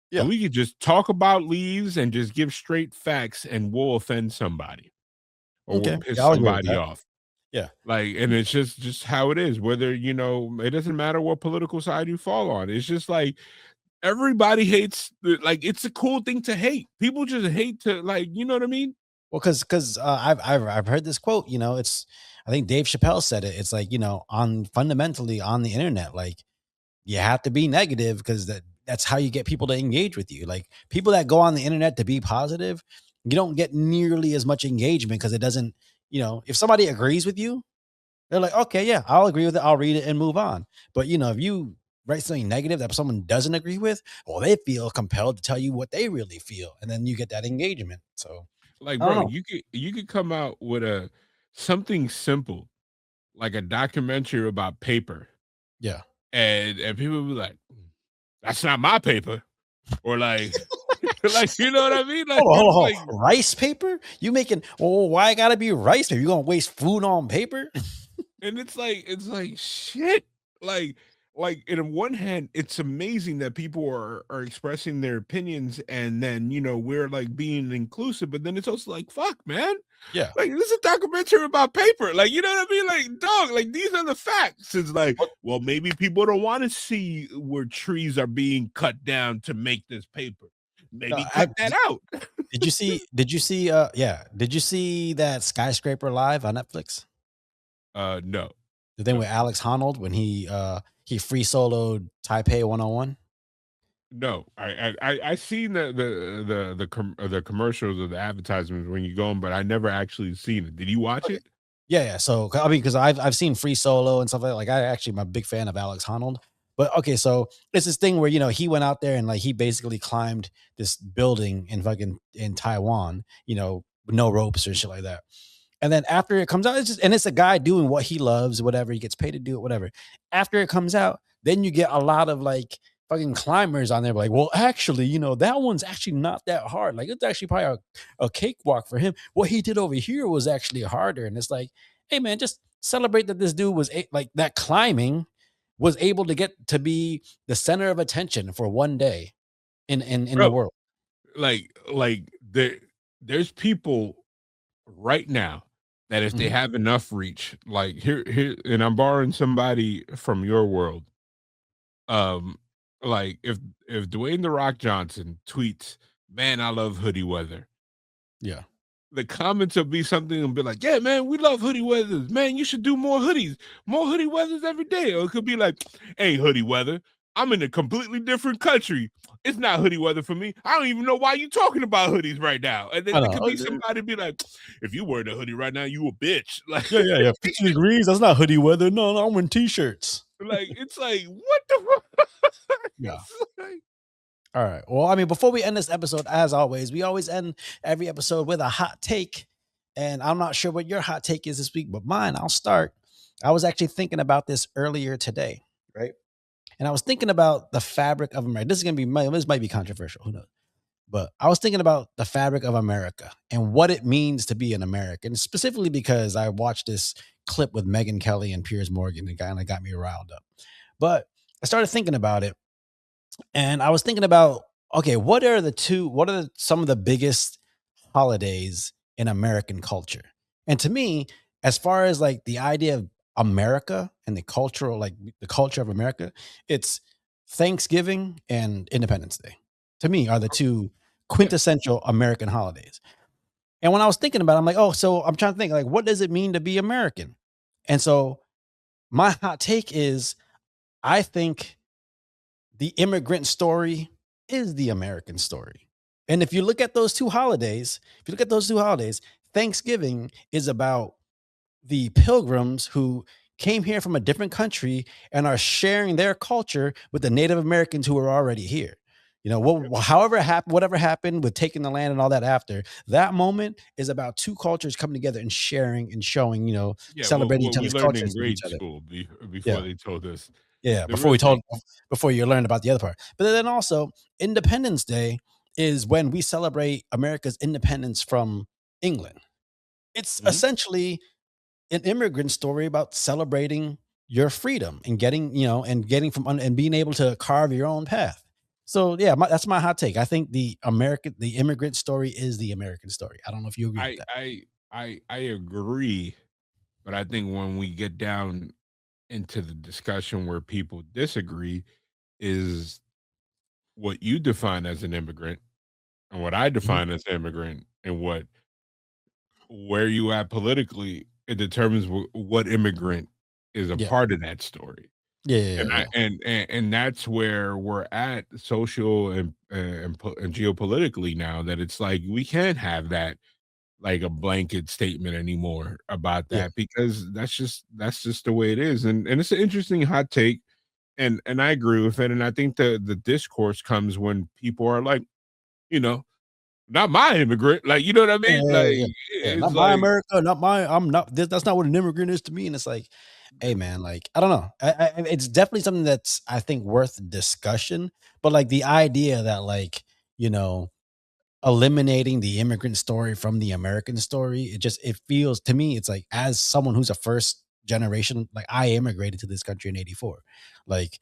Yeah. And we could just talk about leaves and just give straight facts and we'll offend somebody or we'll Okay. piss Yeah, I'll agree with somebody that. off. Yeah. Like, and it's just how it is. Whether, it doesn't matter what political side you fall on. It's just like everybody hates like it's a cool thing to hate. People just hate to like, you know what I mean? Well, because I've heard this quote. It's I think Dave Chappelle said it. It's like on fundamentally on the internet, like you have to be negative because that's how you get people to engage with you. Like people that go on the internet to be positive, you don't get nearly as much engagement because it doesn't. If somebody agrees with you, they're like, okay, yeah, I'll agree with it. I'll read it and move on. But if you write something negative that someone doesn't agree with, well, they feel compelled to tell you what they really feel, and then you get that engagement. So Like, I don't bro, know. you could come out with a something simple, like a documentary about paper, Yeah. and people be like, that's not my paper. Or like like, you know what I mean? Like, Hold on, it's hold like, on. Rice paper? You making? Well, why gotta be rice paper? You gonna waste food on paper? and it's like shit. Like, in one hand, it's amazing that people are expressing their opinions, and then we're like being inclusive, but then it's also like, fuck, man. Yeah. Like, this is a documentary about paper. Like, you know what I mean? Like, dog, like these are the facts. It's like, well, maybe people don't want to see where trees are being cut down to make this paper. Maybe cut that out. Did you see? Did you see? Yeah. Did you see that Skyscraper Live on Netflix? No. The thing No. with Alex Honnold when he free soloed Taipei 101. No, I seen the commercials or the advertisements when you go on, but I never actually seen it. Did you watch Okay. it? Yeah. So I mean, because I've seen Free Solo and stuff like I actually am a big fan of Alex Honnold. But okay, so it's this thing where he went out there and like he basically climbed this building in Taiwan, with no ropes or shit like that. And then after it comes out, it's a guy doing what he loves, whatever. He gets paid to do it, whatever. After it comes out, then you get a lot of like fucking climbers on there, like, well, actually, that one's actually not that hard. Like, it's actually probably a cakewalk for him. What he did over here was actually harder. And it's like, hey, man, just celebrate that this dude was like that climbing was able to get to be the center of attention for one day in the Bro, world. there's people right now that if they Mhm. have enough reach, like here, and I'm borrowing somebody from your world. Like if Dwayne the Rock Johnson tweets, "Man, I love hoodie weather," Yeah. the comments will be something and be like, "Yeah, man, we love hoodie weathers. Man, you should do more hoodies, more hoodie weathers every day." Or it could be like, "Hey, hoodie weather, I'm in a completely different country. It's not hoodie weather for me. I don't even know why you talking about hoodies right now." And then I there know. could be somebody be like, "If you wearing a hoodie right now, you a bitch." Like, Yeah. 50 degrees. That's not hoodie weather. No, I'm wearing t-shirts. like it's like what the fuck? Yeah. It's like, All right. Well, I mean, before we end this episode, as always, we always end every episode with a hot take. And I'm not sure what your hot take is this week, but mine, I'll start. I was actually thinking about this earlier today, right? And I was thinking about the fabric of America. This might be controversial, who knows? But I was thinking about the fabric of America and what it means to be an American, specifically because I watched this clip with Megyn Kelly and Piers Morgan and kind of got me riled up. But I started thinking about it, and I was thinking about, okay, what are some of the biggest holidays in American culture? And to me, as far as like the idea of America and the culture of America, it's Thanksgiving and Independence Day. To me, are the two Yeah. quintessential American holidays. And when I was thinking about it, I'm like, oh, so I'm trying to think, like, what does it mean to be American? And so my hot take is I think the immigrant story is the American story. And if you look at those two holidays, Thanksgiving is about the pilgrims who came here from a different country and are sharing their culture with the Native Americans who are already here. Whatever happened with taking the land and all that after that moment is about two cultures coming together and sharing and showing, Yeah, celebrating each what we other's learned in cultures with each grade other. school before Yeah. they told us Yeah, the real thing. before you learned about the other part. But then also, Independence Day is when we celebrate America's independence from England. It's Mhm. essentially an immigrant story about celebrating your freedom and getting and being able to carve your own path. So yeah, that's my hot take. I think the immigrant story is the American story. I don't know if you agree with I that. I I agree, but I think when we get down into the discussion where people disagree is what you define as an immigrant and what I Mhm. define as an immigrant and where you at politically, it determines what immigrant is a Yeah. part of that story. Yeah, yeah, And yeah, I yeah. and that's where we're at social and geopolitically now that it's like we can't have that like a blanket statement anymore about Yeah. that because that's just the way it is. And it's an interesting hot take and I agree with it. And I think the discourse comes when people are like, you know, not my immigrant. Like, you know what I Yeah, mean? yeah, Like yeah. Yeah, not it's my like America, not my I'm not that's not what an immigrant is to me, and it's like, hey, man, like, I don't know. It's definitely something that's, I think, worth discussion, but, like, the idea that, like, you know, eliminating the immigrant story from the American story, it feels to me, it's like, as someone who's a first generation, like, I immigrated to this country in '84. Like,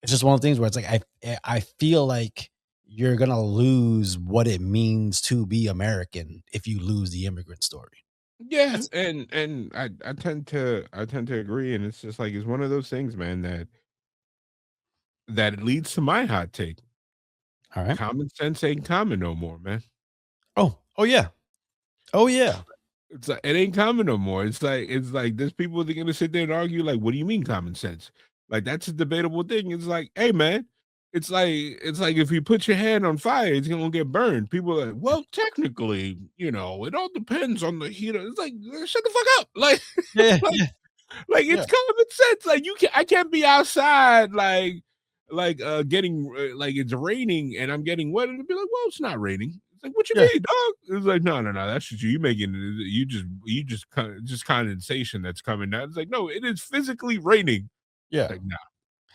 it's just one of the things where it's like, I feel like you're gonna lose what it means to be American if you lose the immigrant story. yeah, That's and I tend to agree. And it's just like it's one of those things, man, that leads to my hot take. all right. Common sense ain't common no more, man. Oh yeah. Oh yeah. It's like it ain't common no more. It's like there's people that are gonna sit there and argue, like, what do you mean common sense? Like that's a debatable thing. It's like, hey man, it's like if you put your hand on fire, it's gonna get burned. People are like, well, technically, it all depends on the heat. It's like shut the fuck up. Like, Yeah, like yeah, like yeah, it's common sense. Like I can't be outside getting like it's raining and I'm getting wet and be like, well, it's not raining. It's like, what you yeah, mean, dog? It's like, no, no, no, that's just you making you just just condensation that's coming down. It's like, no, it is physically raining. It's yeah. like, no,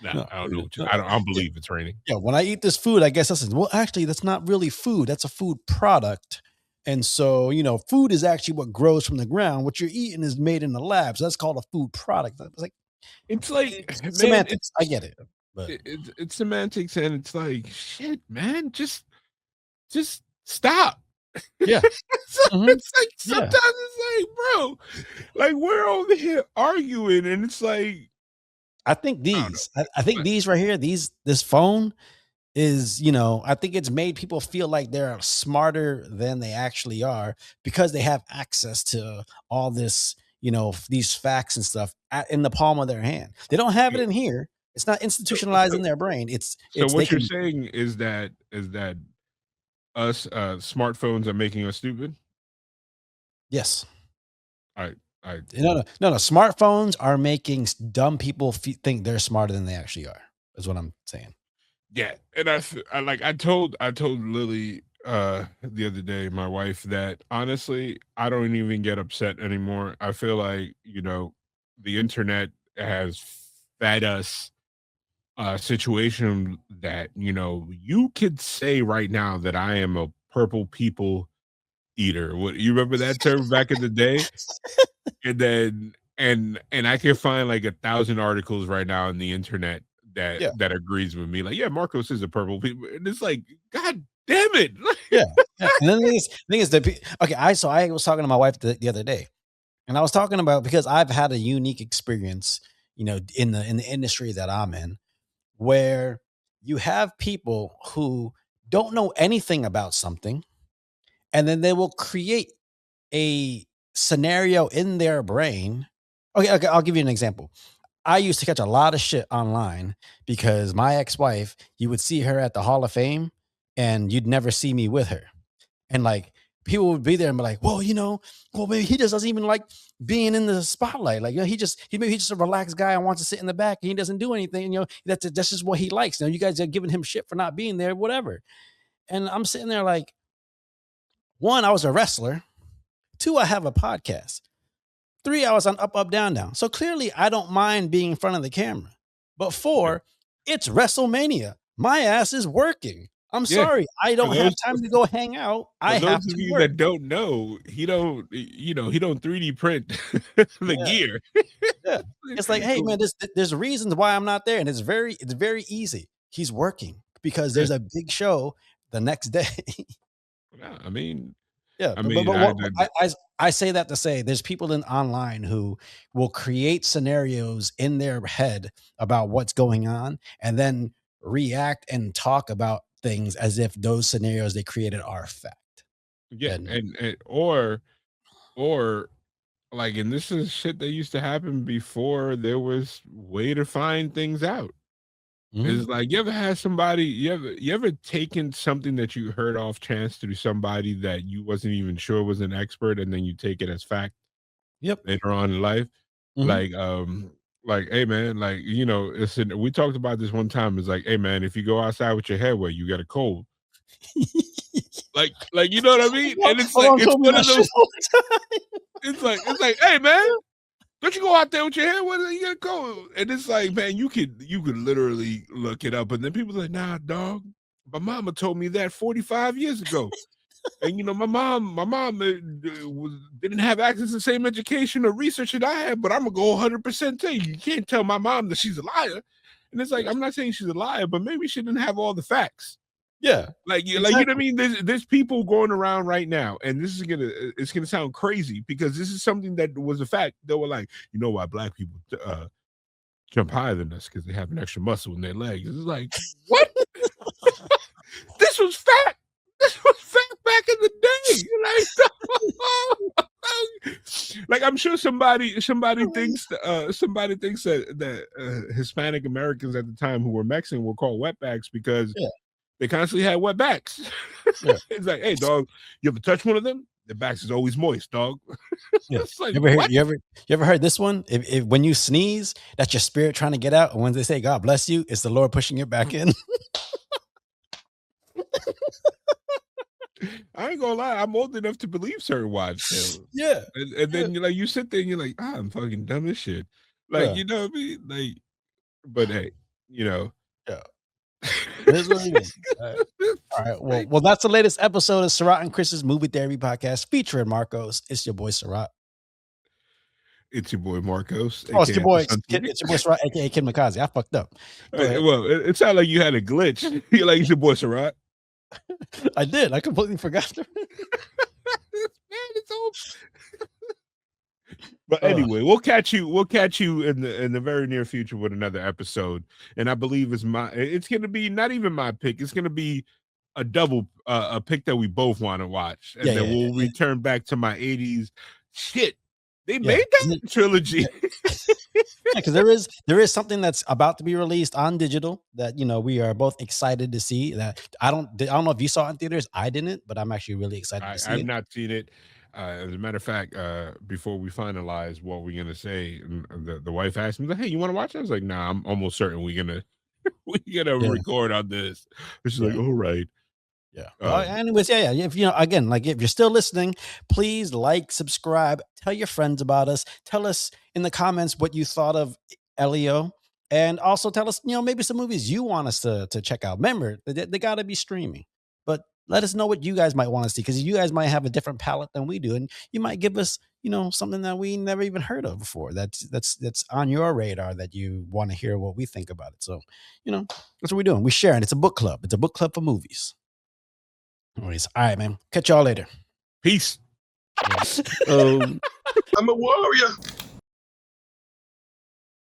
no, No, I don't know yeah, what no, I don't yeah, believe it's raining. yeah. When I eat this food, I guess well, actually, that's not really food. That's a food product. And so, food is actually what grows from the ground. What you're eating is made in the lab. So that's called a food product. It's like, It's like, it's man, semantics. I get it. But it's semantics and it's like shit, man. Just stop. yeah. So Mhm. it's like Yeah. sometimes it's like, bro, like we're over here arguing, and it's like I think I don't know. I think But these right here, this phone is, I think it's made people feel like they're smarter than they actually are because they have access to all this, these facts and stuff in the palm of their hand. They don't have it so, in here. It's not so, institutionalized so, in their brain. It's so they what you're can. saying is that us smartphones are making us stupid. Yes. I I No. Smartphones are making dumb people think they're smarter than they actually are. Is what I'm saying. Yeah, and I told Lily the other day, my wife, that honestly I don't even get upset anymore. I feel like the internet has fed us a situation that, you could say right now that I am a purple people eater. What, you remember that term back in the day? And then and I can find like 1,000 articles right now on the internet Yeah. that agrees with me. Like, yeah, Marcos is a purple people, and it's like, God damn it! Yeah. And then the thing is that okay, I was talking to my wife the other day, and I was talking about because I've had a unique experience, in the industry that I'm in, where you have people who don't know anything about something, and then they will create a scenario in their brain. Okay, I'll give you an example. I used to catch a lot of shit online because my ex-wife, you would see her at the Hall of Fame and you'd never see me with her. And like people would be there and be like, well, well, maybe he just doesn't even like being in the spotlight. Like, maybe he's just a relaxed guy and wants to sit in the back and he doesn't do anything. And, that's just what he likes. You guys are giving him shit for not being there, whatever. And I'm sitting there like, one, I was a wrestler. Two, I have a podcast. 3 hours on up, up, down, down. So clearly I don't mind being in front of the camera. But 4, it's WrestleMania. My ass is working. I'm sorry. I don't have time to go hang out. I have to those of you work. that don't know, he don't 3D print the gear. Yeah. It's like, hey man, there's reasons why I'm not there. And it's very easy. He's working because there's a big show the next day. Yeah, I mean, yeah, I say that to say there's people online who will create scenarios in their head about what's going on and then react and talk about things as if those scenarios they created are fact. Yeah, and or like, and this is shit that used to happen before there was way to find things out. It's like, you ever had somebody, you ever taken something that you heard off chance to somebody that you wasn't even sure was an expert, and then you take it as fact later on in life? Like, hey man, like, we talked about this one time. It's like, hey man, if you go outside with your hair wet, you got a cold. like, you know what I mean? And it's like, it's one of those. It's like, hey man, don't you go out there with your hair? What are you gonna go? And it's like, man, you could literally look it up, and then people are like, nah, dog. My mama told me that 45 years ago, and my mom didn't have access to the same education or research that I had. But I'm gonna go 100% tell you, you can't tell my mom that she's a liar. And it's like, I'm not saying she's a liar, but maybe she didn't have all the facts. Yeah, like you know what I mean. There's people going around right now, and it's gonna sound crazy because this is something that was a fact. They were like, why black people jump higher than us because they have an extra muscle in their legs. It's like, what? This was fact. This was fact back in the day. Like I'm sure somebody thinks that Hispanic Americans at the time who were Mexican were called wetbacks because they constantly had wet backs. It's like, hey dog, you ever touch one of them? Their backs is always moist, dog. It's like, you ever heard this one? If when you sneeze, that's your spirit trying to get out, and when they say God bless you, it's the Lord pushing it back in. I ain't gonna lie, I'm old enough to believe certain wives tales. Yeah. And then you sit there and you're like, I'm fucking dumb as shit. Like, you know what I mean? Like, but hey, Yeah. It is what it is. All right. Well, that's the latest episode of Sarath and Chris's Movie Therapy Podcast featuring Marcos. It's your boy Sarath. It's your boy Marcos. Oh, it's your boy Sarath, aka Kid Mikaze. I fucked up. Well, it sounded like you had a glitch. You're like, it's your boy Sarath. I did. I completely forgot. But anyway, we'll catch you in the very near future with another episode. And I believe it's gonna be not even my pick, it's gonna be a double a pick that we both want to watch. And then we'll return back to my 80s shit. They made that trilogy. Because there is something that's about to be released on digital that we are both excited to see. That I don't know if you saw it in theaters. I didn't, but I'm actually really excited to see it. I've not seen it. As a matter of fact, before we finalize what we're gonna say, the wife asked me, like, "Hey, you want to watch it?" I was like, "Nah, I'm almost certain we're gonna record on this." She's like, "All right." Yeah. Anyways, If if you're still listening, please like, subscribe, tell your friends about us. Tell us in the comments what you thought of Elio. And also tell us, maybe some movies you want us to check out. Remember, they got to be streaming. But let us know what you guys might want to see, because you guys might have a different palette than we do, and you might give us, something that we never even heard of before. That's on your radar that you want to hear what we think about it. So, that's what we're doing. We're sharing. It's a book club. It's a book club for movies. Anyways, all right, man. Catch y'all later. Peace. Um, I'm a warrior.